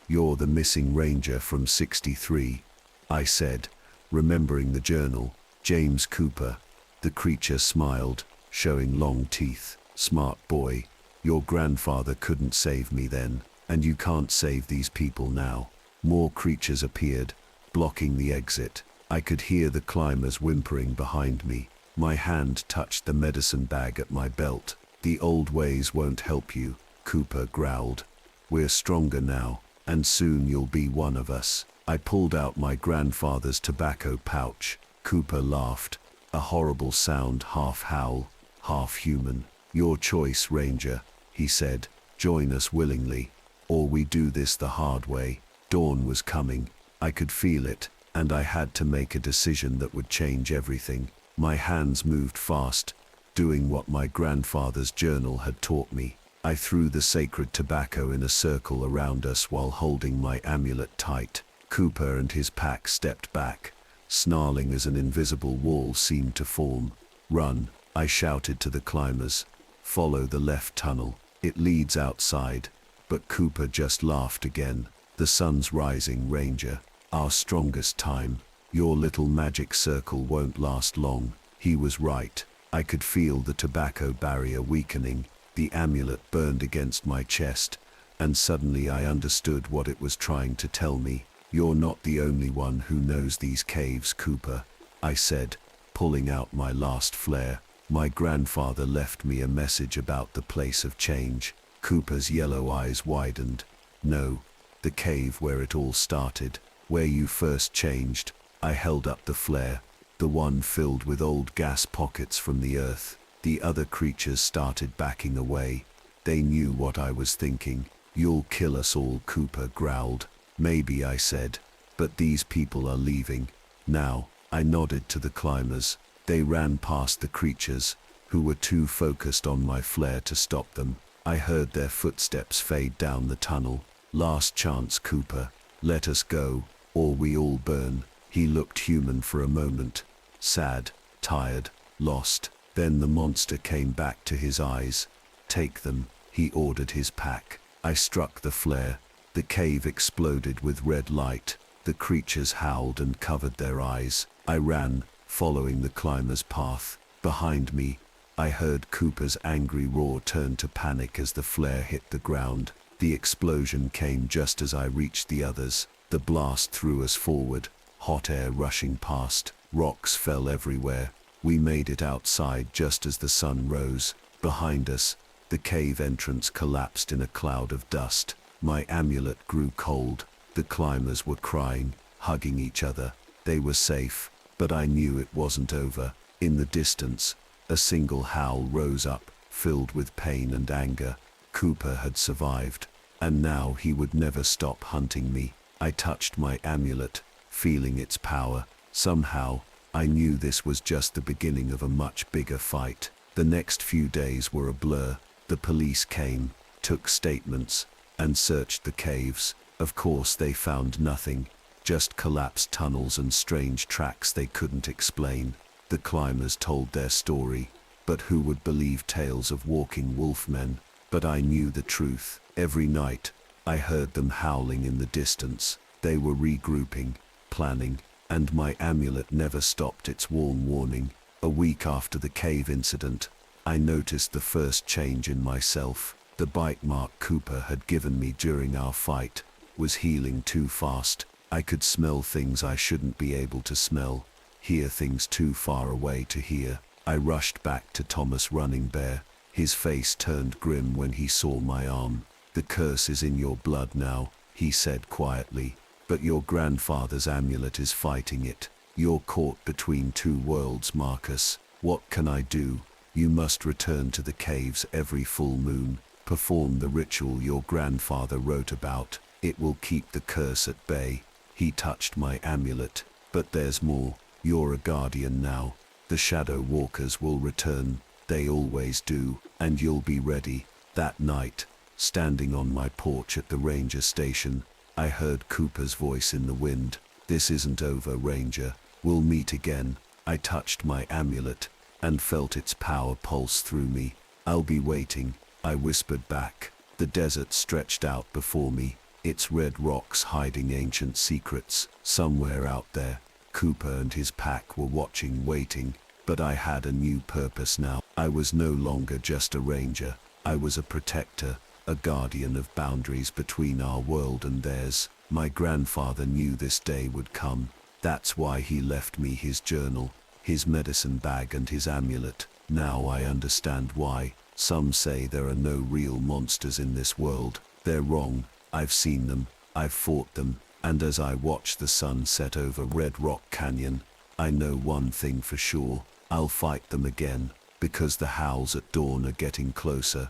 [SPEAKER 1] You're the missing ranger from 63, I said, remembering the journal. James Cooper. The creature smiled, showing long teeth. Smart boy. Your grandfather couldn't save me then, and you can't save these people now. More creatures appeared, blocking the exit. I could hear the climbers whimpering behind me. My hand touched the medicine bag at my belt. The old ways won't help you, Cooper growled. We're stronger now, and soon you'll be one of us. I pulled out my grandfather's tobacco pouch. Cooper laughed, a horrible sound, half howl, half human. Your choice, Ranger, he said. Join us willingly, or we do this the hard way. Dawn was coming. I could feel it, and I had to make a decision that would change everything. My hands moved fast, doing what my grandfather's journal had taught me. I threw the sacred tobacco in a circle around us while holding my amulet tight. Cooper and his pack stepped back, snarling as an invisible wall seemed to form. Run, I shouted to the climbers. Follow the left tunnel. It leads outside. But Cooper just laughed again. The sun's rising, Ranger. Our strongest time. Your little magic circle won't last long. He was right. I could feel the tobacco barrier weakening. The amulet burned against my chest, and suddenly I understood what it was trying to tell me. You're not the only one who knows these caves, Cooper, I said, pulling out my last flare. My grandfather left me a message about the place of change. Cooper's yellow eyes widened. No, the cave where it all started, where you first changed. I held up the flare, the one filled with old gas pockets from the earth. The other creatures started backing away. They knew what I was thinking. You'll kill us all, Cooper growled. Maybe, I said, but these people are leaving. Now, I nodded to the climbers. They ran past the creatures, who were too focused on my flare to stop them. I heard their footsteps fade down the tunnel. Last chance, Cooper. Let us go, or we all burn. He looked human for a moment. Sad, tired, lost. Then the monster came back to his eyes. Take them, he ordered his pack. I struck the flare. The cave exploded with red light. The creatures howled and covered their eyes. I ran, following the climber's path. Behind me, I heard Cooper's angry roar turn to panic as the flare hit the ground. The explosion came just as I reached the others. The blast threw us forward, hot air rushing past. Rocks fell everywhere. We made it outside just as the sun rose. Behind us, the cave entrance collapsed in a cloud of dust. My amulet grew cold. The climbers were crying, hugging each other. They were safe, but I knew it wasn't over. In the distance, a single howl rose up, filled with pain and anger. Cooper had survived, and now he would never stop hunting me. I touched my amulet, feeling its power. Somehow, I knew this was just the beginning of a much bigger fight. The next few days were a blur. The police came, took statements, and searched the caves. Of course they found nothing, just collapsed tunnels and strange tracks they couldn't explain. The climbers told their story, but who would believe tales of walking wolfmen? But I knew the truth. Every night, I heard them howling in the distance. They were regrouping, planning, and my amulet never stopped its warm warning. A week after the cave incident, I noticed the first change in myself. The bite mark Cooper had given me during our fight was healing too fast. I could smell things I shouldn't be able to smell, hear things too far away to hear. I rushed back to Thomas Running Bear. His face turned grim when he saw my arm. "The curse is in your blood now," he said quietly, "but your grandfather's amulet is fighting it. You're caught between two worlds, Marcus. What can I do? You must return to the caves every full moon. Perform the ritual your grandfather wrote about. It will keep the curse at bay." He touched my amulet. "But there's more. You're a guardian now. The shadow walkers will return. They always do, and you'll be ready." That night, standing on my porch at the ranger station, I heard Cooper's voice in the wind. "This isn't over, Ranger. We'll meet again." I touched my amulet and felt its power pulse through me. "I'll be waiting," I whispered back. The desert stretched out before me, its red rocks hiding ancient secrets. Somewhere out there, Cooper and his pack were watching, waiting. But I had a new purpose now. I was no longer just a ranger. I was a protector, a guardian of boundaries between our world and theirs. My grandfather knew this day would come. That's why he left me his journal, his medicine bag and his amulet. Now I understand why. Some say there are no real monsters in this world. They're wrong. I've seen them. I've fought them. And as I watch the sun set over Red Rock Canyon, I know one thing for sure. I'll fight them again, because the howls at dawn are getting closer.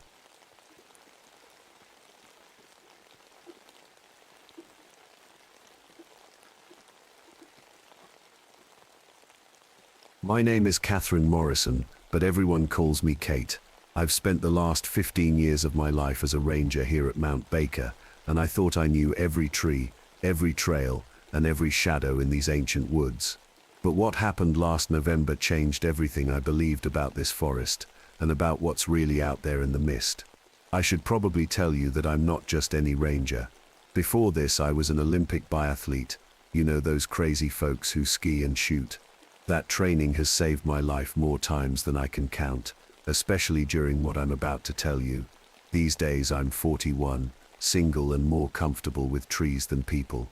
[SPEAKER 1] My name is Catherine Morrison, but everyone calls me Kate. I've spent the last 15 years of my life as a ranger here at Mount Baker, and I thought I knew every tree, every trail, and every shadow in these ancient woods. But what happened last November changed everything I believed about this forest, and about what's really out there in the mist. I should probably tell you that I'm not just any ranger. Before this, I was an Olympic biathlete, you know, those crazy folks who ski and shoot. That training has saved my life more times than I can count, especially during what I'm about to tell you. These days I'm 41, single and more comfortable with trees than people.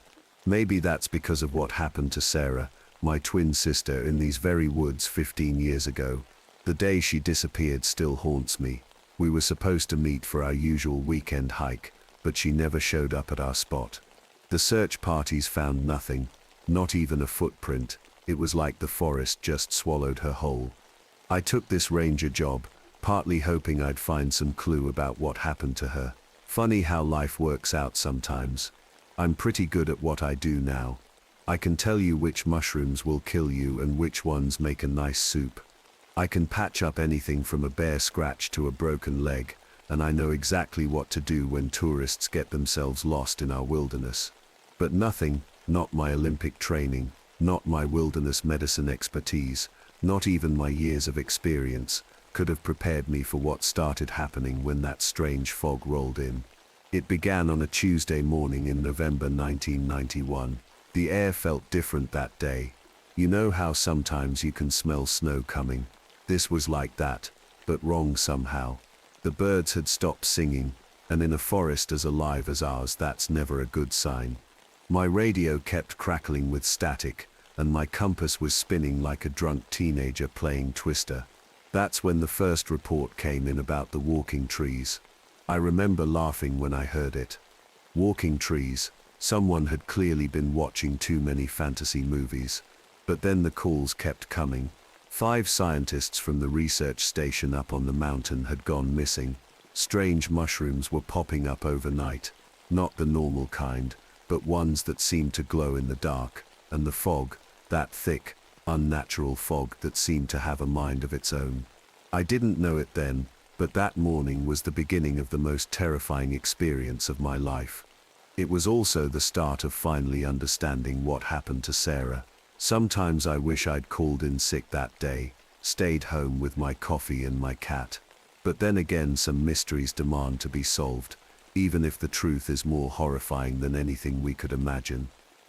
[SPEAKER 1] Maybe that's because of what happened to Sarah, my twin sister, in these very woods 15 years ago. The day she disappeared still haunts me. We were supposed to meet for our usual weekend hike, but she never showed up at our spot. The search parties found nothing, not even a footprint. It was like the forest just swallowed her whole. I took this ranger job, partly hoping I'd find some clue about what happened to her. Funny how life works out sometimes. I'm pretty good at what I do now. I can tell you which mushrooms will kill you and which ones make a nice soup. I can patch up anything from a bare scratch to a broken leg, and I know exactly what to do when tourists get themselves lost in our wilderness. But nothing, not my Olympic training, not my wilderness medicine expertise, not even my years of experience, could have prepared me for what started happening when that strange fog rolled in. It began on a Tuesday morning in November 1991. The air felt different that day. You know how sometimes you can smell snow coming? This was like that, but wrong somehow. The birds had stopped singing, and in a forest as alive as ours, that's never a good sign. My radio kept crackling with static, and my compass was spinning like a drunk teenager playing Twister. That's when the first report came in about the walking trees. I remember laughing when I heard it. Walking trees. Someone had clearly been watching too many fantasy movies. But then the calls kept coming. 5 scientists from the research station up on the mountain had gone missing. Strange mushrooms were popping up overnight. Not the normal kind, but ones that seemed to glow in the dark. And the fog, that thick, unnatural fog that seemed to have a mind of its own. I didn't know it then, but that morning was the beginning of the most terrifying experience of my life. It was also the start of finally understanding what happened to Sarah. Sometimes I wish I'd called in sick that day, stayed home with my coffee and my cat. But then again, some mysteries demand to be solved, even if the truth is more horrifying than anything we could imagine.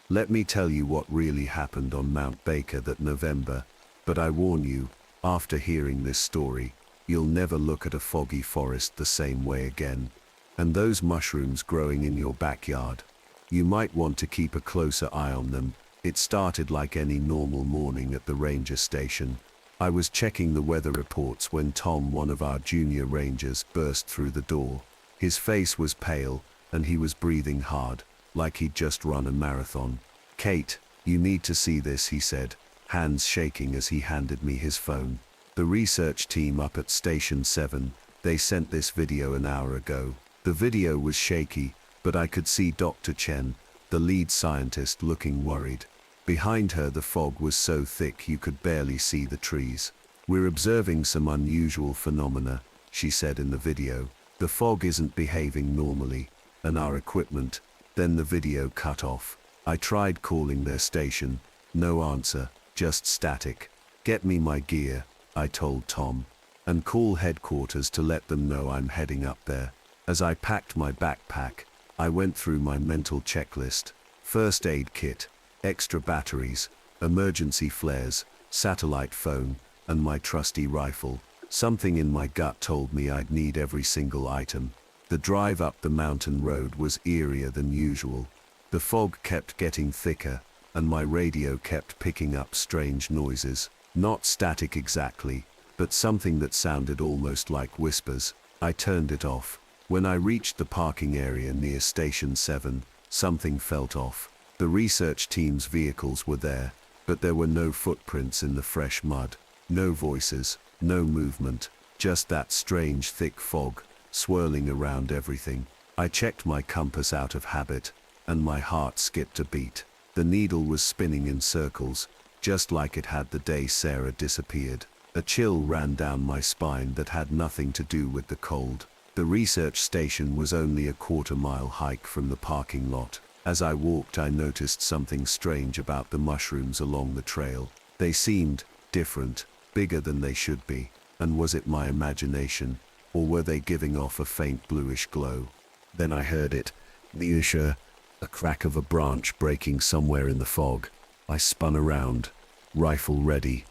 [SPEAKER 1] Let me tell you what really happened on Mount Baker that November, but I warn you, after hearing this story, you'll never look at a foggy forest the same way again. And those mushrooms growing in your backyard. You might want to keep a closer eye on them. It started like any normal morning at the ranger station. I was checking the weather reports when Tom, one of our junior rangers, burst through the door. His face was pale, and he was breathing hard, like he'd just run a marathon. "Kate, you need to see this," he said, hands shaking as he handed me his phone. "The research team up at Station 7, they sent this video an hour ago." The video was shaky, but I could see Dr. Chen, the lead scientist, looking worried. Behind her the fog was so thick you could barely see the trees. "We're observing some unusual phenomena," she said in the video. "The fog isn't behaving normally, and our equipment..." Then the video cut off. I tried calling their station. No answer, just static. "Get me my gear," I told Tom, "and call headquarters to let them know I'm heading up there." As I packed my backpack, I went through my mental checklist. First aid kit, extra batteries, emergency flares, satellite phone, and my trusty rifle. Something in my gut told me I'd need every single item. The drive up the mountain road was eerier than usual. The fog kept getting thicker, and my radio kept picking up strange noises. Not static exactly, but something that sounded almost like whispers. I turned it off. When I reached the parking area near Station 7, something felt off. The research team's vehicles were there, but there were no footprints in the fresh mud. No voices, no movement, just that strange thick fog, swirling around everything. I checked my compass out of habit, and my heart skipped a beat. The needle was spinning in circles, just like it had the day Sarah disappeared. A chill ran down my spine that had nothing to do with the cold. The research station was only a quarter-mile hike from the parking lot. As I walked, I noticed something strange about the mushrooms along the trail. They seemed different, bigger than they should be. And was it my imagination, or were they giving off a faint bluish glow? Then I heard it, the a crack of a branch breaking somewhere in the fog. I spun around, rifle ready.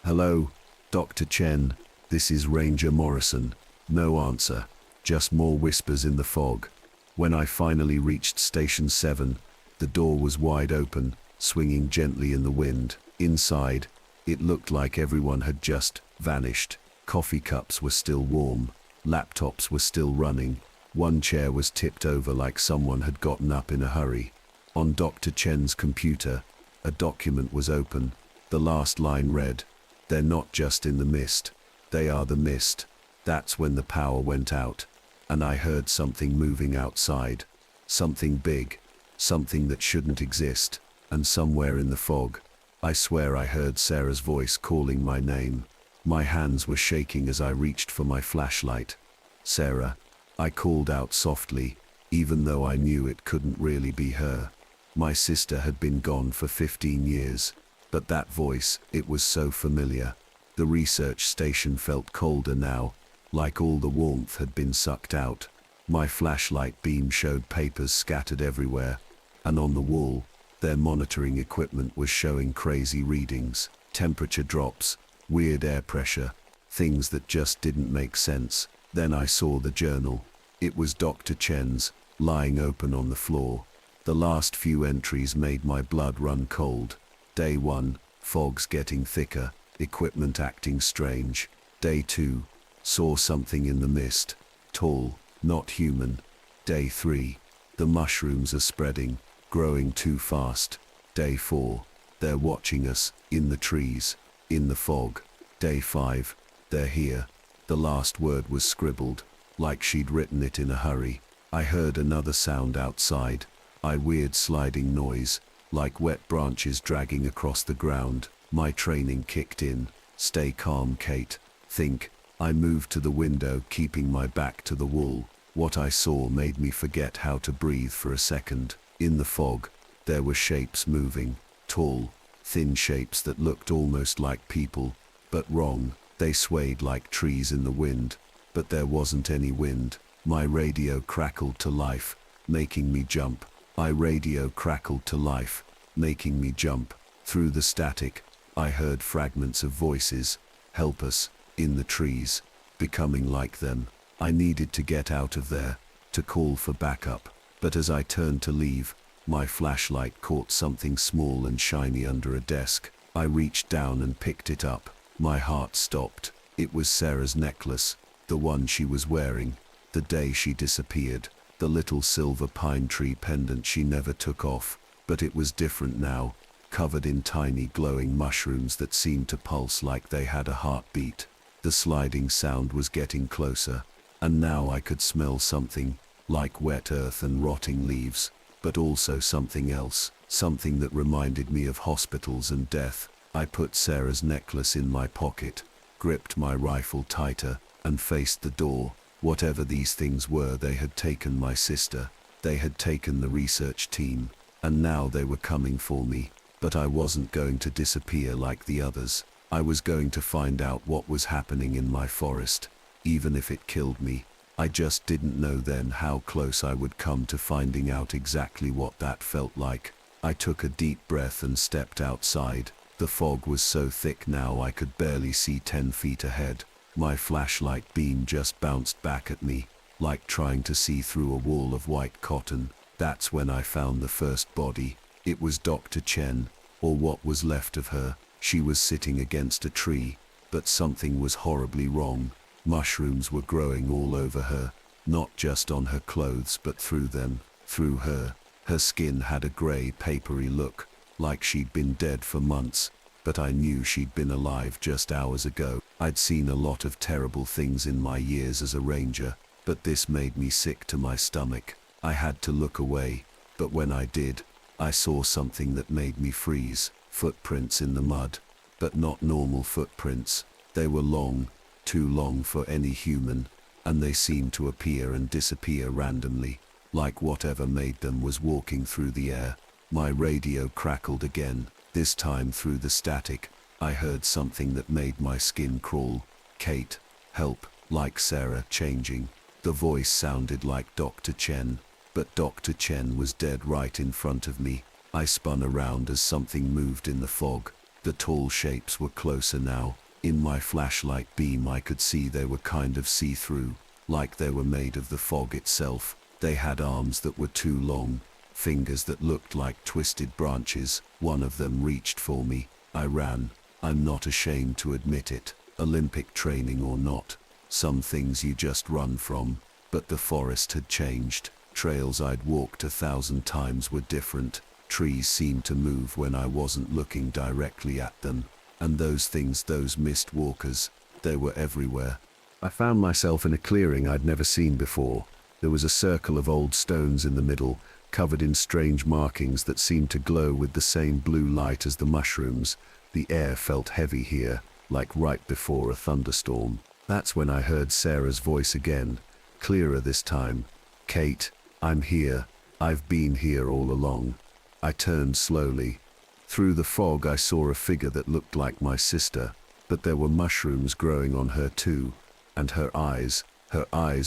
[SPEAKER 1] "Hello, Dr. Chen, this is Ranger Morrison." No answer, just more whispers in the fog. When I finally reached Station 7, the door was wide open, swinging gently in the wind. Inside, it looked like everyone had just vanished. Coffee cups were still warm, laptops were still running. One chair was tipped over like someone had gotten up in a hurry. On Dr. Chen's computer, a document was open. The last line read, "They're not just in the mist, they are the mist." That's when the power went out, and I heard something moving outside. Something big, something that shouldn't exist, and somewhere in the fog, I swear I heard Sarah's voice calling my name. My hands were shaking as I reached for my flashlight. "Sarah," I called out softly, even though I knew it couldn't really be her. My sister had been gone for 15 years, but that voice, it was so familiar. The research station felt colder now, like all the warmth had been sucked out. My flashlight beam showed papers scattered everywhere, and on the wall, their monitoring equipment was showing crazy readings. Temperature drops, weird air pressure, things that just didn't make sense. Then I saw the journal. It was Dr. Chen's, lying open on the floor. The last few entries made my blood run cold. Day 1, fog's getting thicker, equipment acting strange. Day 2, saw something in the mist, tall, not human. Day 3, the mushrooms are spreading, growing too fast. Day 4, they're watching us, in the trees, in the fog. Day 5, they're here. The last word was scribbled, like she'd written it in a hurry. I heard another sound outside, a weird sliding noise, like wet branches dragging across the ground. My training kicked in. Stay calm, Kate. Think. I moved to the window, keeping my back to the wall. What I saw made me forget how to breathe for a second. In the fog, there were shapes moving, tall, thin shapes that looked almost like people, but wrong. They swayed like trees in the wind, but there wasn't any wind. My radio crackled to life, making me jump. My radio crackled to life, making me jump. Through the static, I heard fragments of voices. "Help us," in the trees, becoming like them. I needed to get out of there, to call for backup. But as I turned to leave, My flashlight caught something small and shiny under a desk. I reached down and picked it up. My heart stopped. It was Sarah's necklace, the one she was wearing the day she disappeared, the little silver pine tree pendant she never took off. But it was different now, covered in tiny glowing mushrooms that seemed to pulse like they had a heartbeat. The sliding sound was getting closer, and now I could smell something, like wet earth and rotting leaves, but also something else, something that reminded me of hospitals and death. I put Sarah's necklace in my pocket, gripped my rifle tighter, and faced the door. Whatever these things were, they had taken my sister. They had taken the research team, and now they were coming for me. But I wasn't going to disappear like the others. I was going to find out what was happening in my forest, even if it killed me. I just didn't know then how close I would come to finding out exactly what that felt like. I took a deep breath and stepped outside. The fog was so thick now I could barely see 10 feet ahead. My flashlight beam just bounced back at me, like trying to see through a wall of white cotton. That's when I found the first body. It was Dr. Chen, or what was left of her. She was sitting against a tree, but something was horribly wrong. Mushrooms were growing all over her, not just on her clothes but through them, through her. Her skin had a grey, papery look, like she'd been dead for months, but I knew she'd been alive just hours ago. I'd seen a lot of terrible things in my years as a ranger, but this made me sick to my stomach. I had to look away, but when I did, I saw something that made me freeze. Footprints in the mud, but not normal footprints. They were long, too long for any human, and they seemed to appear and disappear randomly, like whatever made them was walking through the air. My radio crackled again. This time through the static, I heard something that made my skin crawl. Kate, help, like Sarah changing. The voice sounded like Dr. Chen, but Dr. Chen was dead right in front of me. I spun around as something moved in the fog. The tall shapes were closer now. In my flashlight beam I could see they were kind of see-through, like they were made of the fog itself. They had arms that were too long, fingers that looked like twisted branches. One of them reached for me. I ran. I'm not ashamed to admit it. Olympic training or not, some things you just run from. But the forest had changed. Trails I'd walked 1,000 times were different. Trees seemed to move when I wasn't looking directly at them. And those things, those mist walkers, they were everywhere. I found myself in a clearing I'd never seen before. There was a circle of old stones in the middle, covered in strange markings that seemed to glow with the same blue light as the mushrooms. The air felt heavy here, like right before a thunderstorm. That's when I heard Sarah's voice again, clearer this time. Kate, I'm here. I've been here all along. I turned slowly. Through the fog I saw a figure that looked like my sister, but there were mushrooms growing on her too, and her eyes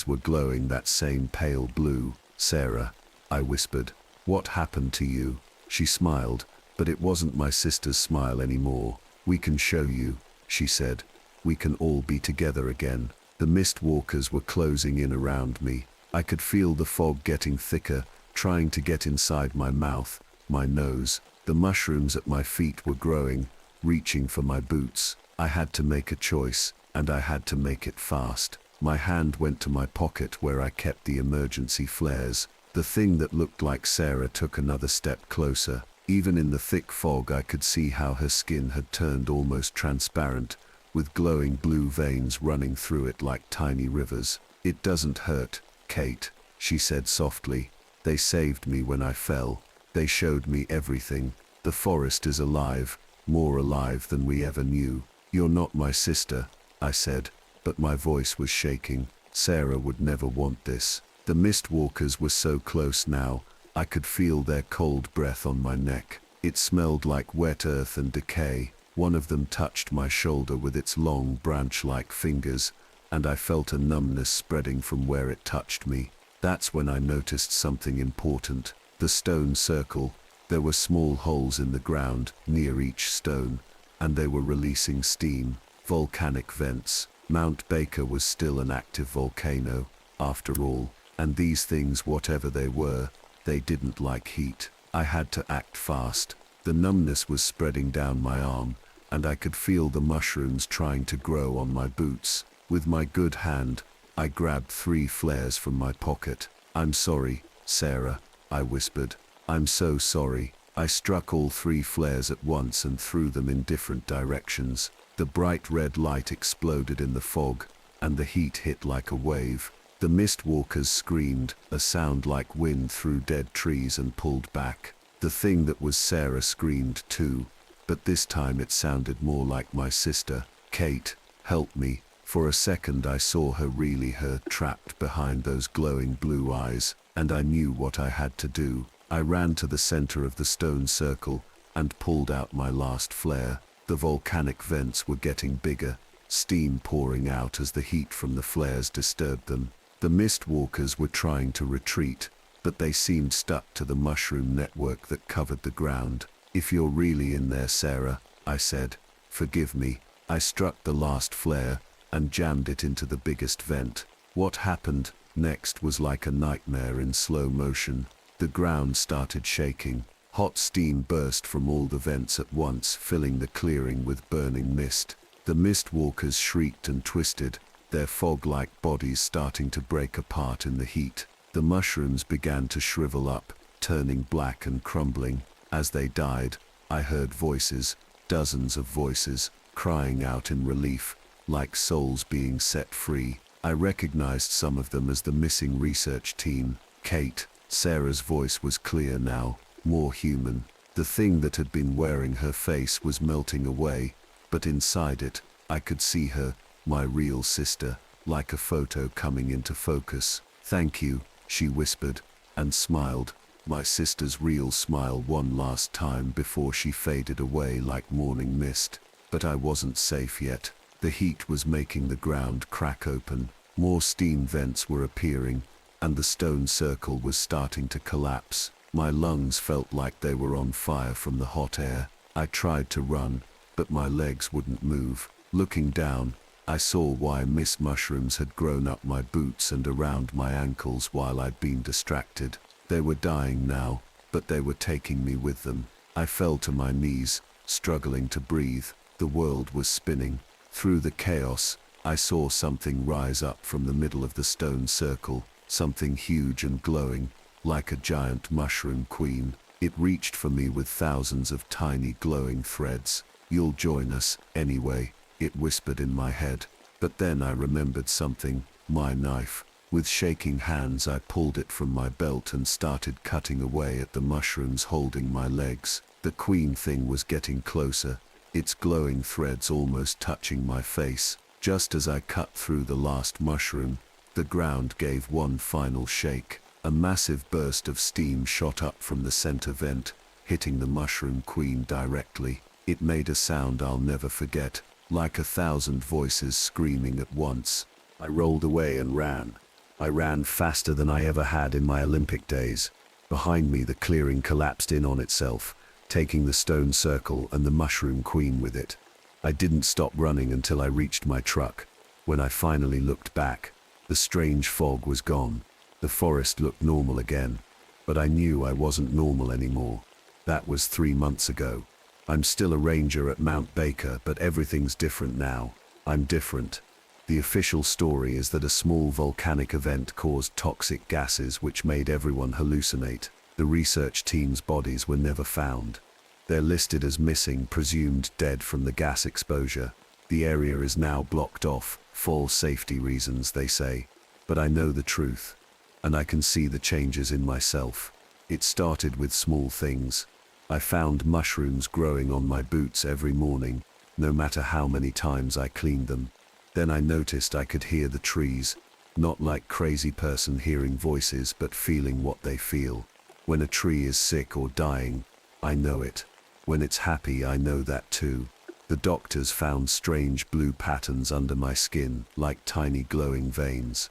[SPEAKER 1] were glowing that same pale blue. Sarah, I whispered, what happened to you? She smiled, but it wasn't my sister's smile anymore. We can show you, she said. We can all be together again. The mist walkers were closing in around me. I could feel the fog getting thicker, trying to get inside my mouth, my nose. The mushrooms at my feet were growing, reaching for my boots. I had to make a choice, and I had to make it fast. My hand went to my pocket where I kept the emergency flares. The thing that looked like Sarah took another step closer. Even in the thick fog I could see how her skin had turned almost transparent, with glowing blue veins running through it like tiny rivers. It doesn't hurt, Kate, she said softly. They saved me when I fell. They showed me everything. The forest is alive, more alive than we ever knew. You're not my sister, I said, but my voice was shaking. Sarah would never want this. The mist walkers were so close now, I could feel their cold breath on my neck. It smelled like wet earth and decay. One of them touched my shoulder with its long branch-like fingers, and I felt a numbness spreading from where it touched me. That's when I noticed something important. The stone circle. There were small holes in the ground near each stone, and they were releasing steam. Volcanic vents. Mount Baker was still an active volcano, after all, and these things, whatever they were, they didn't like heat. I had to act fast. The numbness was spreading down my arm, and I could feel the mushrooms trying to grow on my boots. With my good hand, I grabbed 3 flares from my pocket. "I'm sorry, Sarah," I whispered. "I'm so sorry." I struck all 3 flares at once and threw them in different directions. The bright red light exploded in the fog, and the heat hit like a wave. The mist walkers screamed, a sound like wind through dead trees, and pulled back. The thing that was Sarah screamed too, but this time it sounded more like my sister. "Kate, help me." For a second I saw her, really her, trapped behind those glowing blue eyes, and I knew what I had to do. I ran to the center of the stone circle and pulled out my last flare. The volcanic vents were getting bigger, steam pouring out as the heat from the flares disturbed them. The mist walkers were trying to retreat, but they seemed stuck to the mushroom network that covered the ground. "If you're really in there, Sarah," I said, "forgive me." I struck the last flare and jammed it into the biggest vent. What happened next was like a nightmare in slow motion. The ground started shaking. Hot steam burst from all the vents at once, filling the clearing with burning mist. The mist walkers shrieked and twisted, their fog-like bodies starting to break apart in the heat. The mushrooms began to shrivel up, turning black and crumbling. As they died, I heard voices, dozens of voices, crying out in relief, like souls being set free. I recognized some of them as the missing research team. Kate, Sarah's voice was clear now, more human. The thing that had been wearing her face was melting away, but inside it, I could see her, my real sister, like a photo coming into focus. "Thank you," she whispered, and smiled, my sister's real smile one last time before she faded away like morning mist. But I wasn't safe yet. The heat was making the ground crack open. More steam vents were appearing, and the stone circle was starting to collapse. My lungs felt like they were on fire from the hot air. I tried to run, but my legs wouldn't move. Looking down, I saw why mist mushrooms had grown up my boots and around my ankles while I'd been distracted. They were dying now, but they were taking me with them. I fell to my knees, struggling to breathe. The world was spinning. Through the chaos, I saw something rise up from the middle of the stone circle, something huge and glowing, like a giant mushroom queen. It reached for me with thousands of tiny glowing threads. "You'll join us, anyway," it whispered in my head. But then I remembered something, my knife. With shaking hands I pulled it from my belt and started cutting away at the mushrooms holding my legs. The queen thing was getting closer, its glowing threads almost touching my face. Just as I cut through the last mushroom, the ground gave one final shake. A massive burst of steam shot up from the center vent, hitting the mushroom queen directly. It made a sound I'll never forget, like 1,000 voices screaming at once. I rolled away and ran. I ran faster than I ever had in my Olympic days. Behind me the clearing collapsed in on itself, taking the stone circle and the mushroom queen with it. I didn't stop running until I reached my truck. When I finally looked back, the strange fog was gone. The forest looked normal again, but I knew I wasn't normal anymore. That was 3 months ago. I'm still a ranger at Mount Baker, but everything's different now. I'm different. The official story is that a small volcanic event caused toxic gases which made everyone hallucinate. The research team's bodies were never found. They're listed as missing, presumed dead from the gas exposure. The area is now blocked off, for safety reasons, they say. But I know the truth, and I can see the changes in myself. It started with small things. I found mushrooms growing on my boots every morning, no matter how many times I cleaned them. Then I noticed I could hear the trees, not like crazy person hearing voices, but feeling what they feel. When a tree is sick or dying, I know it. When it's happy, I know that too. The doctors found strange blue patterns under my skin, like tiny glowing veins.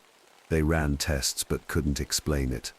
[SPEAKER 1] They ran tests but couldn't explain it.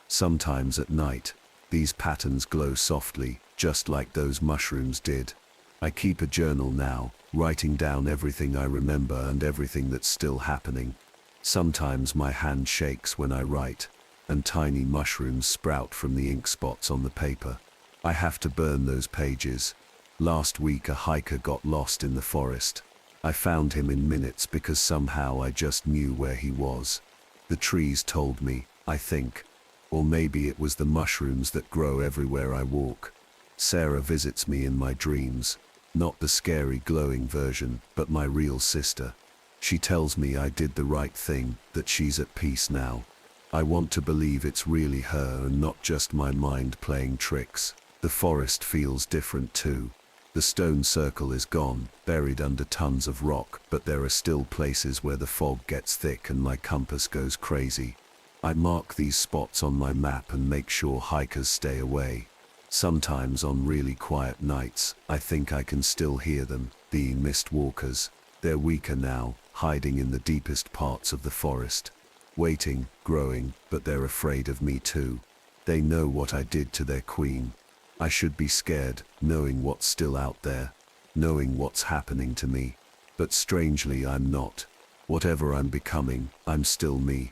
[SPEAKER 1] Sometimes at night, these patterns glow softly, just like those mushrooms did. I keep a journal now, writing down everything I remember and everything that's still happening. Sometimes my hand shakes when I write. and tiny mushrooms sprout from the ink spots on the paper. I have to burn those pages. Last week a hiker got lost in the forest. I found him in minutes because somehow I just knew where he was. The trees told me, I think. Or maybe it was the mushrooms that grow everywhere I walk. Sarah visits me in my dreams. Not the scary glowing version, but my real sister. She tells me I did the right thing, that she's at peace now. I want to believe it's really her and not just my mind playing tricks. The forest feels different too. The stone circle is gone, buried under tons of rock, but there are still places where the fog gets thick and my compass goes crazy. I mark these spots on my map and make sure hikers stay away. Sometimes on really quiet nights, I think I can still hear them, the mist walkers. They're weaker now, hiding in the deepest parts of the forest. Waiting, growing, but they're afraid of me too. They know what I did to their queen. I should be scared, knowing what's still out there, knowing what's happening to me. But strangely I'm not. Whatever I'm becoming, I'm still me.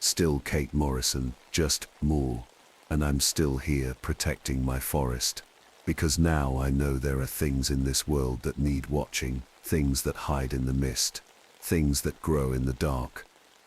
[SPEAKER 1] Still Kate Morrison, just more. And I'm still here protecting my forest. Because now I know there are things in this world that need watching, things that hide in the mist, things that grow in the dark.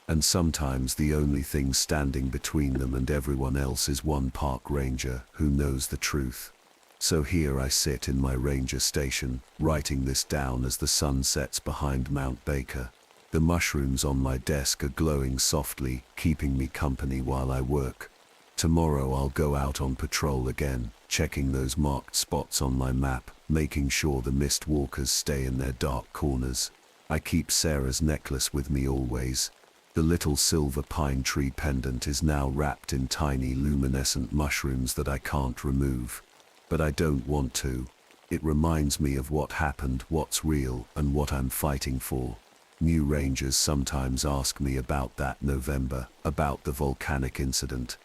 [SPEAKER 1] And sometimes the only thing standing between them and everyone else is one park ranger who knows the truth. So here I sit in my ranger station, writing this down as the sun sets behind Mount Baker. The mushrooms on my desk are glowing softly, keeping me company while I work. Tomorrow I'll go out on patrol again, checking those marked spots on my map, making sure the mist walkers stay in their dark corners. I keep Sarah's necklace with me always. The little silver pine tree pendant is now wrapped in tiny luminescent mushrooms that I can't remove. But I don't want to. It reminds me of what happened, what's real, and what I'm fighting for. New rangers sometimes ask me about that November, about the volcanic incident.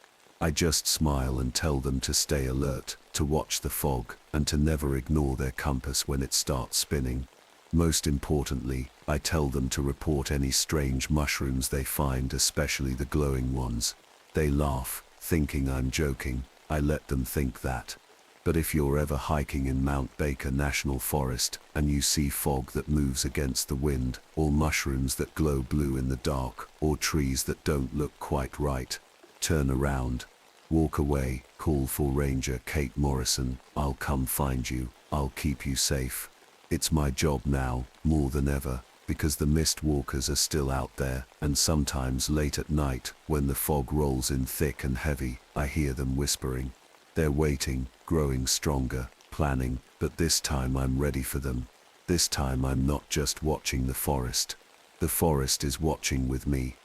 [SPEAKER 1] I just smile and tell them to stay alert, to watch the fog, and to never ignore their compass when it starts spinning. Most importantly, I tell them to report any strange mushrooms they find, especially the glowing ones. They laugh, thinking I'm joking. I let them think that. But if you're ever hiking in Mount Baker National Forest, and you see fog that moves against the wind, or mushrooms that glow blue in the dark, or trees that don't look quite right, turn around, walk away, call for Ranger Kate Morrison. I'll come find you, I'll keep you safe. It's my job now, more than ever, because the mist walkers are still out there, and sometimes late at night, when the fog rolls in thick and heavy, I hear them whispering. They're waiting, growing stronger, planning, but this time I'm ready for them. This time I'm not just watching the forest. The forest is watching with me.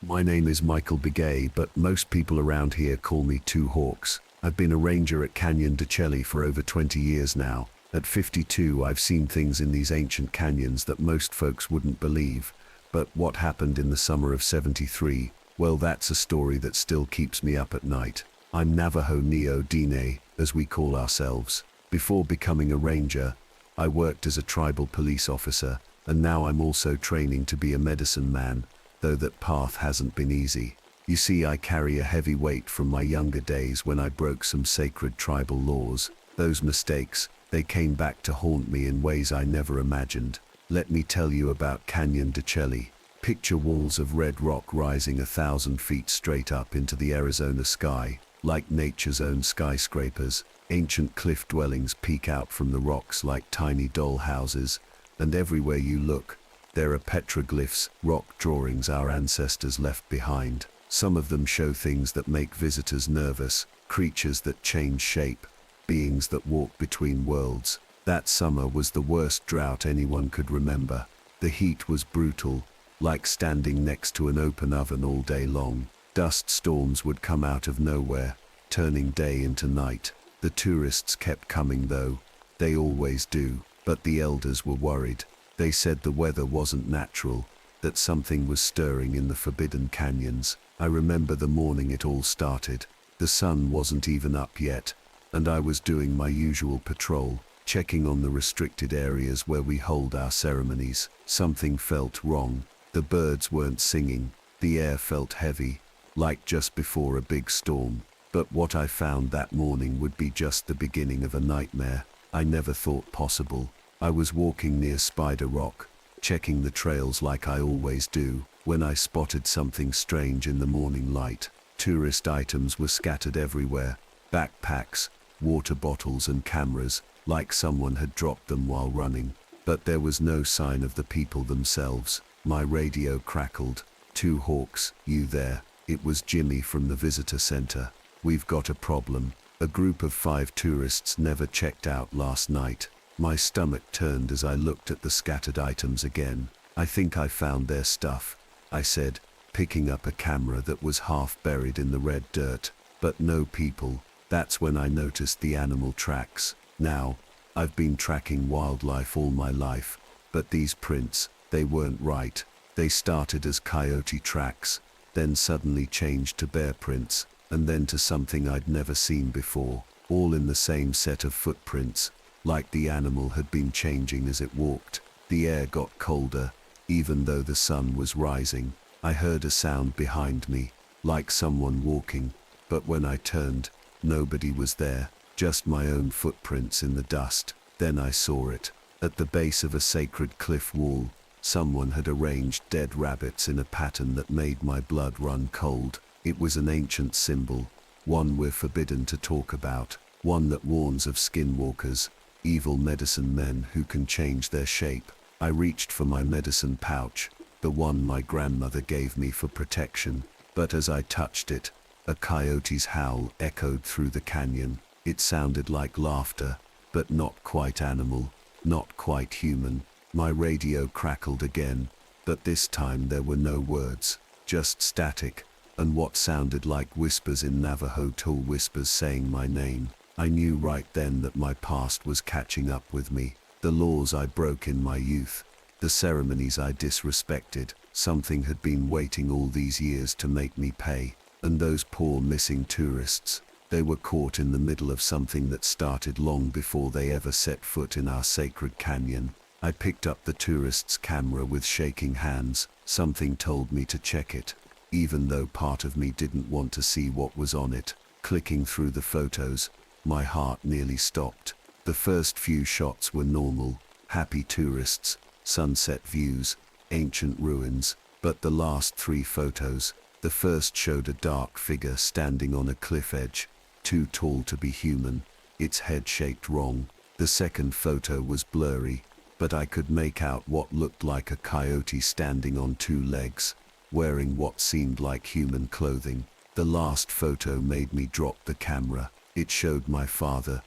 [SPEAKER 1] My name is Michael Begay, but most people around here call me Two Hawks. I've been a ranger at Canyon de Chelly for over 20 years now. At 52, I've seen things in these ancient canyons that most folks wouldn't believe. But what happened in the summer of '73, well, that's a story that still keeps me up at night. I'm Navajo Neo Dine, as we call ourselves. Before becoming a ranger, I worked as a tribal police officer, and now I'm also training to be a medicine man, though that path hasn't been easy. You see, I carry a heavy weight from my younger days when I broke some sacred tribal laws. Those mistakes, they came back to haunt me in ways I never imagined. Let me tell you about Canyon de Chelly. Picture walls of red rock rising 1,000 feet straight up into the Arizona sky, like nature's own skyscrapers. Ancient cliff dwellings peek out from the rocks like tiny doll houses, and everywhere you look, there are petroglyphs, rock drawings our ancestors left behind. Some of them show things that make visitors nervous, creatures that change shape, beings that walk between worlds. That summer was the worst drought anyone could remember. The heat was brutal, like standing next to an open oven all day long. Dust storms would come out of nowhere, turning day into night. The tourists kept coming though. They always do, but the elders were worried. They said the weather wasn't natural, that something was stirring in the forbidden canyons. I remember the morning it all started. The sun wasn't even up yet, and I was doing my usual patrol, checking on the restricted areas where we hold our ceremonies. Something felt wrong. The birds weren't singing. The air felt heavy, like just before a big storm. But what I found that morning would be just the beginning of a nightmare I never thought possible. I was walking near Spider Rock, checking the trails like I always do, when I spotted something strange in the morning light. Tourist items were scattered everywhere. Backpacks, water bottles and cameras, like someone had dropped them while running. But there was no sign of the people themselves. My radio crackled. "Two Hawks, you there?" It was Jimmy from the visitor center. "We've got a problem. A group of 5 tourists never checked out last night." My stomach turned as I looked at the scattered items again. "I think I found their stuff," I said, picking up a camera that was half buried in the red dirt. But no people. That's when I noticed the animal tracks. Now, I've been tracking wildlife all my life, but these prints, they weren't right. They started as coyote tracks, then suddenly changed to bear prints, and then to something I'd never seen before, all in the same set of footprints, like the animal had been changing as it walked. The air got colder, even though the sun was rising. I heard a sound behind me, like someone walking, but when I turned, nobody was there, just my own footprints in the dust. Then I saw it. At the base of a sacred cliff wall, someone had arranged dead rabbits in a pattern that made my blood run cold. It was an ancient symbol, one we're forbidden to talk about, one that warns of skinwalkers, evil medicine men who can change their shape. I reached for my medicine pouch, the one my grandmother gave me for protection, but as I touched it, a coyote's howl echoed through the canyon. It sounded like laughter, but not quite animal, not quite human. My radio crackled again, but this time there were no words, just static, and what sounded like whispers in Navajo, tall whispers saying my name. I knew right then that my past was catching up with me. The laws I broke in my youth, the ceremonies I disrespected, something had been waiting all these years to make me pay. And those poor missing tourists, they were caught in the middle of something that started long before they ever set foot in our sacred canyon. I picked up the tourist's camera with shaking hands. Something told me to check it, even though part of me didn't want to see what was on it. Clicking through the photos, my heart nearly stopped. The first few shots were normal, happy tourists, sunset views, ancient ruins, but the last 3 photos, the first showed a dark figure standing on a cliff edge, too tall to be human, its head shaped wrong. The second photo was blurry, but I could make out what looked like a coyote standing on 2 legs, wearing what seemed like human clothing. The last photo made me drop the camera. It showed my father,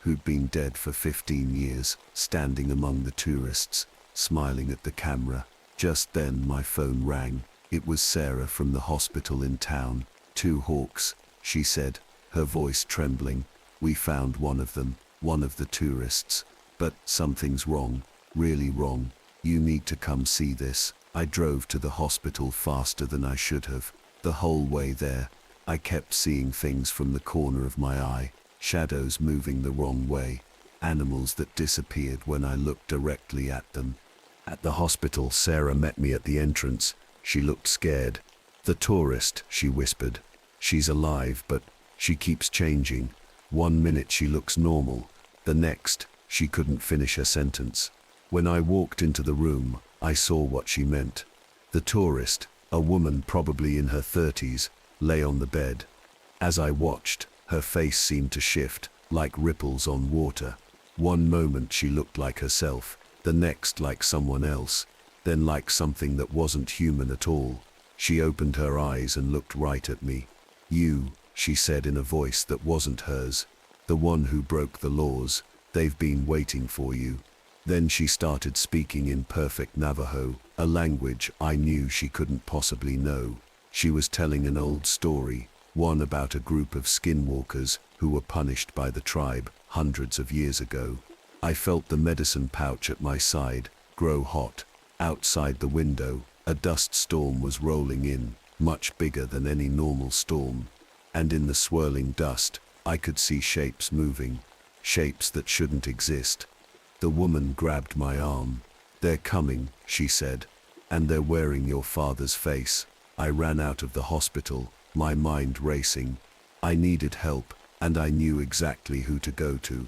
[SPEAKER 1] who'd been dead for 15 years, standing among the tourists, smiling at the camera. Just then my phone rang. It was Sarah from the hospital in town. "2 Hawks," she said, her voice trembling. "We found one of them, one of the tourists. But something's wrong, really wrong. You need to come see this." I drove to the hospital faster than I should have. The whole way there, I kept seeing things from the corner of my eye, shadows moving the wrong way, animals that disappeared when I looked directly at them. At the hospital, Sarah met me at the entrance. She looked scared. "The tourist," she whispered. "She's alive, but she keeps changing. One minute she looks normal, the next, she couldn't finish a sentence." When I walked into the room, I saw what she meant. The tourist, a woman probably in her 30s, lay on the bed. As I watched, her face seemed to shift, like ripples on water. One moment she looked like herself, the next like someone else, then like something that wasn't human at all. She opened her eyes and looked right at me. "You," she said in a voice that wasn't hers, "the one who broke the laws, they've been waiting for you." Then she started speaking in perfect Navajo, a language I knew she couldn't possibly know. She was telling an old story, one about a group of skinwalkers who were punished by the tribe hundreds of years ago. I felt the medicine pouch at my side grow hot. Outside the window, a dust storm was rolling in, much bigger than any normal storm. And in the swirling dust, I could see shapes moving. shapes that shouldn't exist. The woman grabbed my arm. "They're coming," she said. "And they're wearing your father's face." I ran out of the hospital, my mind racing. I needed help, and I knew exactly who to go to.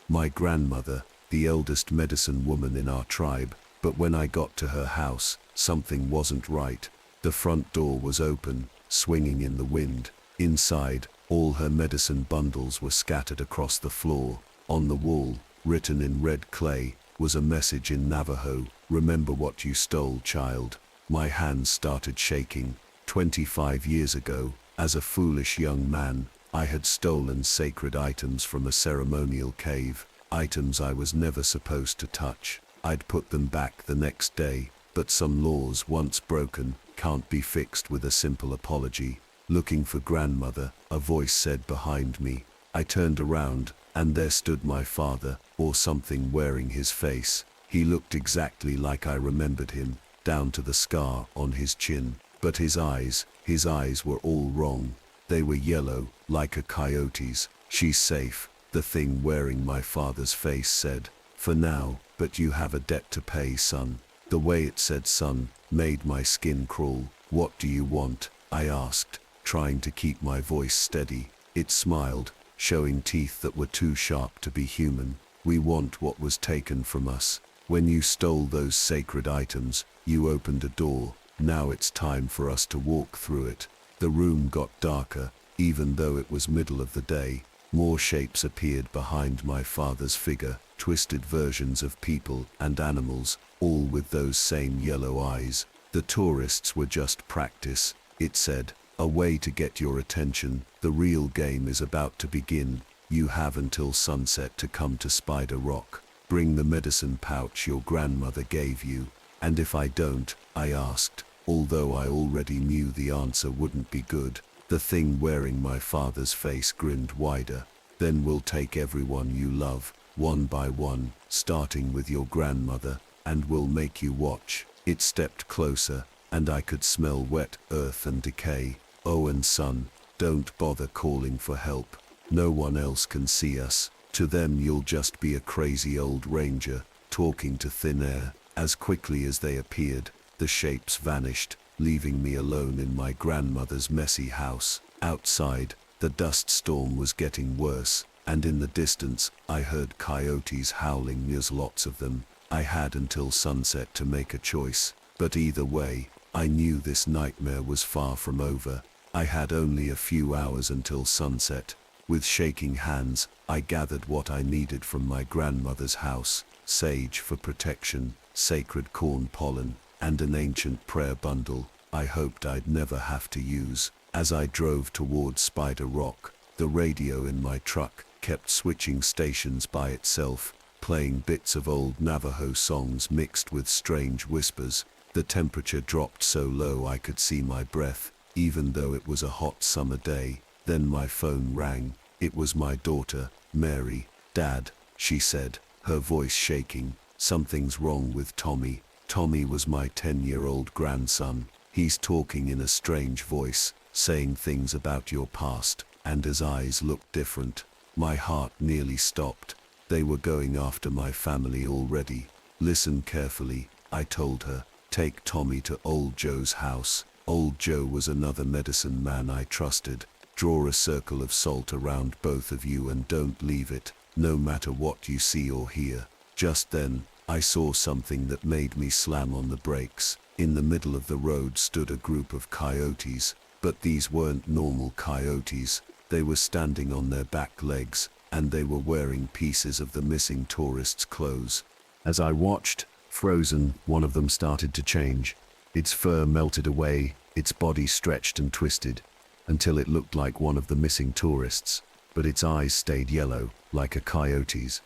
[SPEAKER 1] My grandmother, the eldest medicine woman in our tribe, but when I got to her house, something wasn't right. The front door was open, swinging in the wind. Inside, all her medicine bundles were scattered across the floor. On the wall, written in red clay, was a message in Navajo: "Remember what you stole, child." My hands started shaking. 25 years ago, as a foolish young man, I had stolen sacred items from a ceremonial cave, items I was never supposed to touch. I'd put them back the next day, but some laws, once broken, can't be fixed with a simple apology. "Looking for grandmother," a voice said behind me. I turned around, and there stood my father, or something, wearing his face. He looked exactly like I remembered him, down to the scar on his chin. But his eyes were all wrong. They were yellow, like a coyote's. "She's safe," the thing wearing my father's face said. "For now, but you have a debt to pay, son." The way it said son made my skin crawl. "What do you want?" I asked, trying to keep my voice steady. It smiled, showing teeth that were too sharp to be human. "We want what was taken from us. When you stole those sacred items, you opened a door. Now it's time for us to walk through it." The room got darker, even though it was middle of the day. More shapes appeared behind my father's figure, twisted versions of people and animals, all with those same yellow eyes. "The tourists were just practice," it said. "A way to get your attention. The real game is about to begin. You have until sunset to come to Spider Rock. Bring the medicine pouch your grandmother gave you." "And if I don't?" I asked, although I already knew the answer wouldn't be good. The thing wearing my father's face grinned wider. "Then we'll take everyone you love, one by one, starting with your grandmother, and we'll make you watch." It stepped closer, and I could smell wet earth and decay. "Oh, and son, don't bother calling for help. No one else can see us. To them you'll just be a crazy old ranger, talking to thin air." As quickly as they appeared, the shapes vanished, leaving me alone in my grandmother's messy house. Outside, the dust storm was getting worse, and in the distance, I heard coyotes howling. There's lots of them. I had until sunset to make a choice, but either way, I knew this nightmare was far from over. I had only a few hours until sunset. With shaking hands, I gathered what I needed from my grandmother's house: sage for protection, sacred corn pollen, and an ancient prayer bundle I hoped I'd never have to use. As I drove toward Spider Rock, the radio in my truck kept switching stations by itself, playing bits of old Navajo songs mixed with strange whispers. The temperature dropped so low I could see my breath, even though it was a hot summer day. Then my phone rang. It was my daughter, Mary. "Dad," she said, her voice shaking, "something's wrong with Tommy." Tommy was my 10-year-old grandson. "He's talking in a strange voice, saying things about your past," and his eyes looked different. My heart nearly stopped. They were going after my family already. "Listen carefully," I told her. "Take Tommy to Old Joe's house." Old Joe was another medicine man I trusted. "Draw a circle of salt around both of you and don't leave it, no matter what you see or hear." Just then, I saw something that made me slam on the brakes. In the middle of the road stood a group of coyotes, but these weren't normal coyotes. They were standing on their back legs, and they were wearing pieces of the missing tourists' clothes. As I watched, frozen, one of them started to change. Its fur melted away, its body stretched and twisted, until it looked like one of the missing tourists, but its eyes stayed yellow, like a coyote's.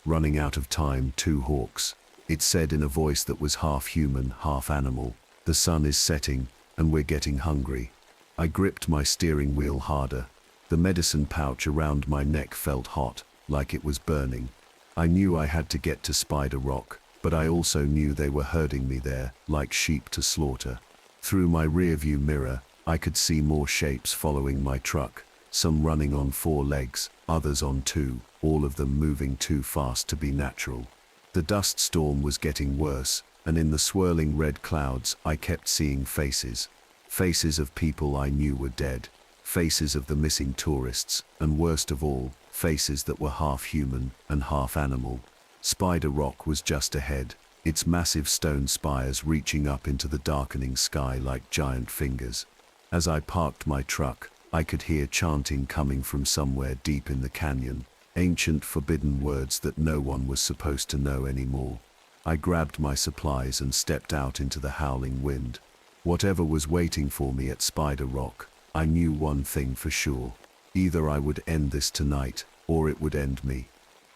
[SPEAKER 1] "Running out of time, two hawks," it said in a voice that was half human, half animal. "The sun is setting, and we're getting hungry." I gripped my steering wheel harder. The medicine pouch around my neck felt hot, like it was burning. I knew I had to get to Spider Rock, but I also knew they were herding me there, like sheep to slaughter. Through my rearview mirror, I could see more shapes following my truck. some running on 4 legs, others on 2, all of them moving too fast to be natural. The dust storm was getting worse, and in the swirling red clouds I kept seeing faces. Faces of people I knew were dead, faces of the missing tourists, and worst of all, faces that were half human and half animal. Spider Rock was just ahead, its massive stone spires reaching up into the darkening sky like giant fingers. As I parked my truck, I could hear chanting coming from somewhere deep in the canyon, ancient forbidden words that no one was supposed to know anymore. I grabbed my supplies and stepped out into the howling wind. Whatever was waiting for me at Spider Rock, I knew one thing for sure. Either I would end this tonight, or it would end me.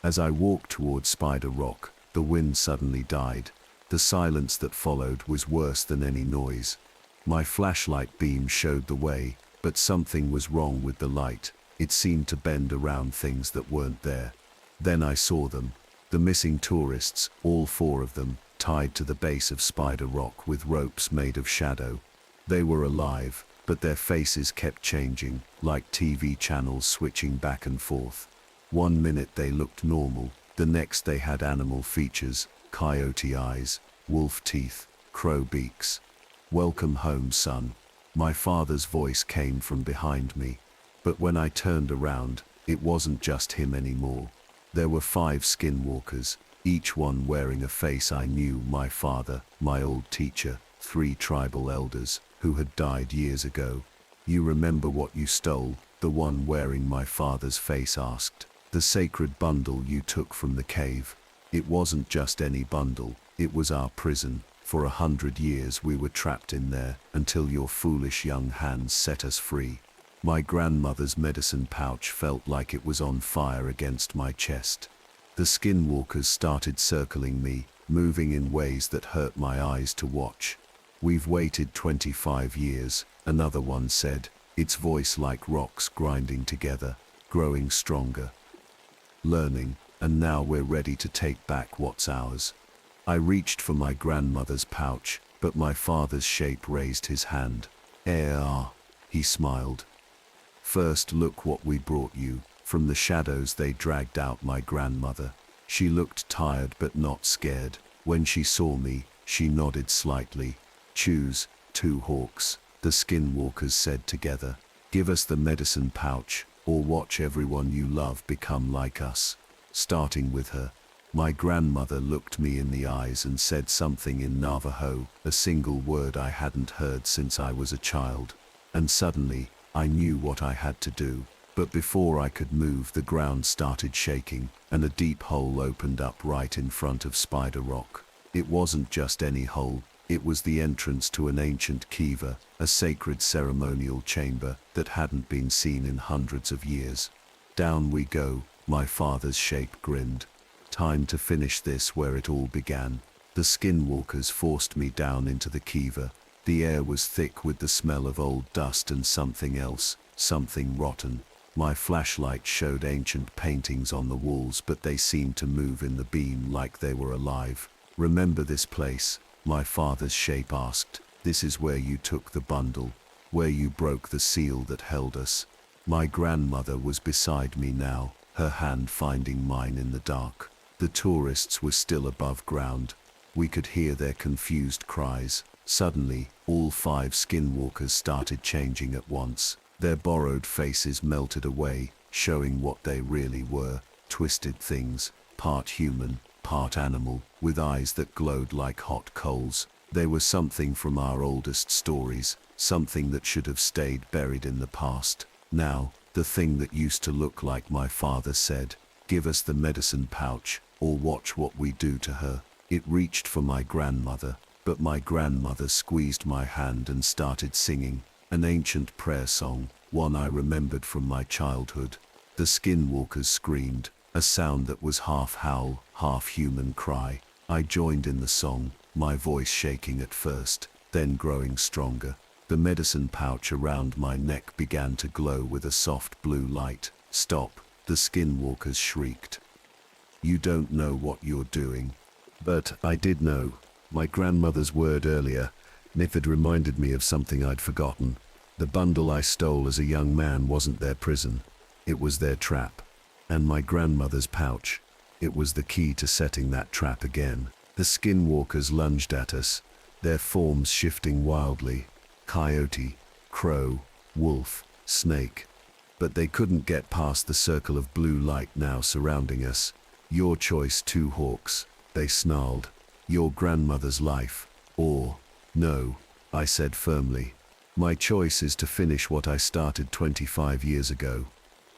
[SPEAKER 1] As I walked toward Spider Rock, the wind suddenly died. The silence that followed was worse than any noise. My flashlight beam showed the way, but something was wrong with the light. It seemed to bend around things that weren't there. Then I saw them. The missing tourists, all 4 of them, tied to the base of Spider Rock with ropes made of shadow. They were alive, but their faces kept changing, like TV channels switching back and forth. One minute they looked normal, the next they had animal features, coyote eyes, wolf teeth, crow beaks. "Welcome home, son." My father's voice came from behind me. But when I turned around, it wasn't just him anymore. There were 5 skinwalkers, each one wearing a face I knew: my father, my old teacher, 3 tribal elders, who had died years ago. "You remember what you stole?" the one wearing my father's face asked. "The sacred bundle you took from the cave." It wasn't just any bundle, it was our prison. For 100 years we were trapped in there, until your foolish young hands set us free. My grandmother's medicine pouch felt like it was on fire against my chest. The skinwalkers started circling me, moving in ways that hurt my eyes to watch. "We've waited 25 years, another one said, its voice like rocks grinding together, growing stronger. "Learning, and now we're ready to take back what's ours." I reached for my grandmother's pouch, but my father's shape raised his hand. He smiled. "First, look what we brought you." From the shadows they dragged out my grandmother. She looked tired but not scared. When she saw me, she nodded slightly. "Choose 2 hawks," the skinwalkers said together. "Give us the medicine pouch, or watch everyone you love become like us." Starting with her, my grandmother looked me in the eyes and said something in Navajo, a single word I hadn't heard since I was a child. And suddenly, I knew what I had to do. But before I could move, the ground started shaking, and a deep hole opened up right in front of Spider Rock. It wasn't just any hole, it was the entrance to an ancient kiva, a sacred ceremonial chamber that hadn't been seen in hundreds of years. "Down we go," my father's shape grinned. "Time to finish this where it all began." The skinwalkers forced me down into the kiva. The air was thick with the smell of old dust and something else, something rotten. My flashlight showed ancient paintings on the walls, but they seemed to move in the beam like they were alive. "Remember this place?" my father's shape asked. "This is where you took the bundle, where you broke the seal that held us." My grandmother was beside me now, her hand finding mine in the dark. The tourists were still above ground. We could hear their confused cries. Suddenly, all 5 skinwalkers started changing at once. Their borrowed faces melted away, showing what they really were: twisted things, part human, part animal, with eyes that glowed like hot coals. They were something from our oldest stories, something that should have stayed buried in the past. Now, the thing that used to look like my father said, "Give us the medicine pouch, or watch what we do to her." It reached for my grandmother, but my grandmother squeezed my hand and started singing, an ancient prayer song, one I remembered from my childhood. The skinwalkers screamed, a sound that was half howl, half human cry. I joined in the song, my voice shaking at first, then growing stronger. The medicine pouch around my neck began to glow with a soft blue light. "Stop," the skinwalkers shrieked. "You don't know what you're doing." But I did know. My grandmother's word earlier, and it had reminded me of something I'd forgotten. The bundle I stole as a young man wasn't their prison. It was their trap. And my grandmother's pouch. It was the key to setting that trap again. The skinwalkers lunged at us, their forms shifting wildly. Coyote, crow, wolf, snake. But they couldn't get past the circle of blue light now surrounding us. Your choice, two hawks, they snarled. Your grandmother's life, or, no, I said firmly. My choice is to finish what I started 25 years ago.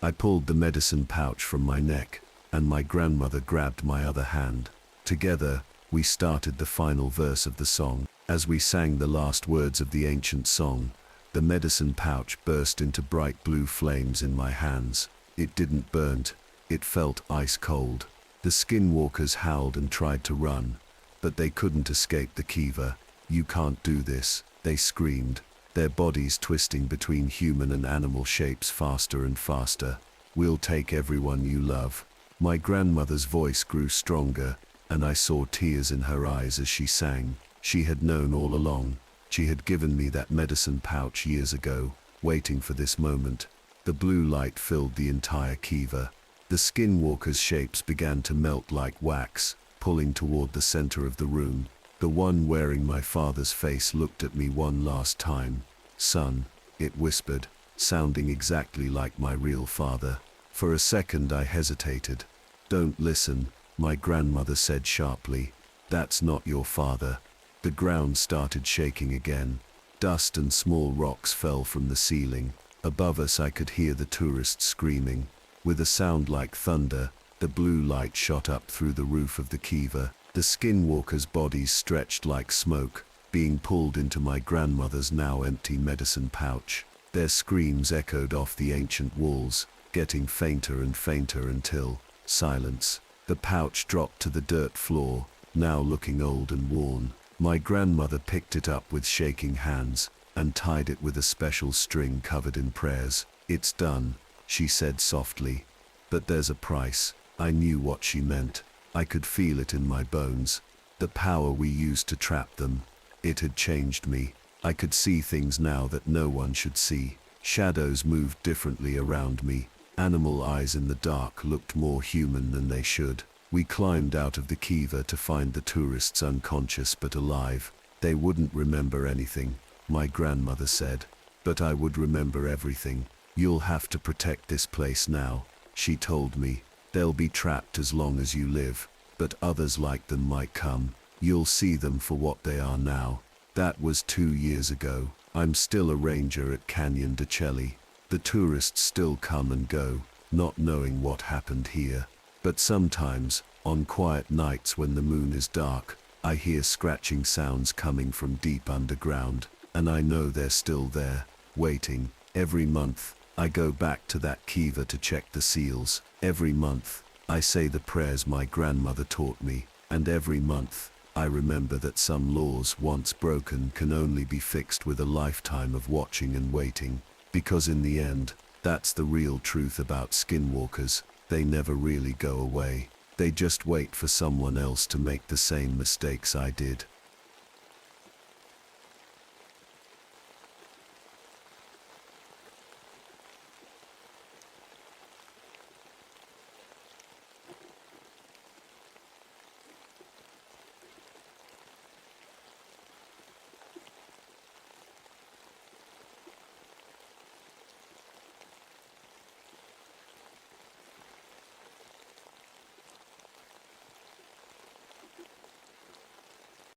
[SPEAKER 1] I pulled the medicine pouch from my neck, and my grandmother grabbed my other hand. Together, we started the final verse of the song. As we sang the last words of the ancient song, the medicine pouch burst into bright blue flames in my hands. It didn't burn, it felt ice cold. The skinwalkers howled and tried to run, but they couldn't escape the Kiva. You can't do this, they screamed, their bodies twisting between human and animal shapes faster and faster. We'll take everyone you love. My grandmother's voice grew stronger, and I saw tears in her eyes as she sang. She had known all along. She had given me that medicine pouch years ago, waiting for this moment. The blue light filled the entire Kiva. The skinwalkers' shapes began to melt like wax, pulling toward the center of the room. The one wearing my father's face looked at me one last time. Son, it whispered, sounding exactly like my real father. For a second I hesitated. Don't listen, my grandmother said sharply. That's not your father. The ground started shaking again. Dust and small rocks fell from the ceiling. Above us I could hear the tourists screaming. With a sound like thunder, the blue light shot up through the roof of the Kiva. The skinwalkers' bodies stretched like smoke, being pulled into my grandmother's now empty medicine pouch. Their screams echoed off the ancient walls, getting fainter and fainter until, silence. The pouch dropped to the dirt floor, now looking old and worn. My grandmother picked it up with shaking hands, and tied it with a special string covered in prayers. It's done, she said softly. But there's a price. I knew what she meant. I could feel it in my bones. The power we used to trap them. It had changed me. I could see things now that no one should see. Shadows moved differently around me. Animal eyes in the dark looked more human than they should. We climbed out of the Kiva to find the tourists unconscious but alive. They wouldn't remember anything, my grandmother said. But I would remember everything. You'll have to protect this place now, she told me. They'll be trapped as long as you live, but others like them might come. You'll see them for what they are now. That was 2 years ago. I'm still a ranger at Canyon de Chelly. The tourists still come and go, not knowing what happened here. But sometimes, on quiet nights when the moon is dark, I hear scratching sounds coming from deep underground, and I know they're still there, waiting. Every month, I go back to that Kiva to check the seals. Every month, I say the prayers my grandmother taught me, and every month, I remember that some laws once broken can only be fixed with a lifetime of watching and waiting. Because in the end, that's the real truth about skinwalkers. They never really go away. They just wait for someone else to make the same mistakes I did.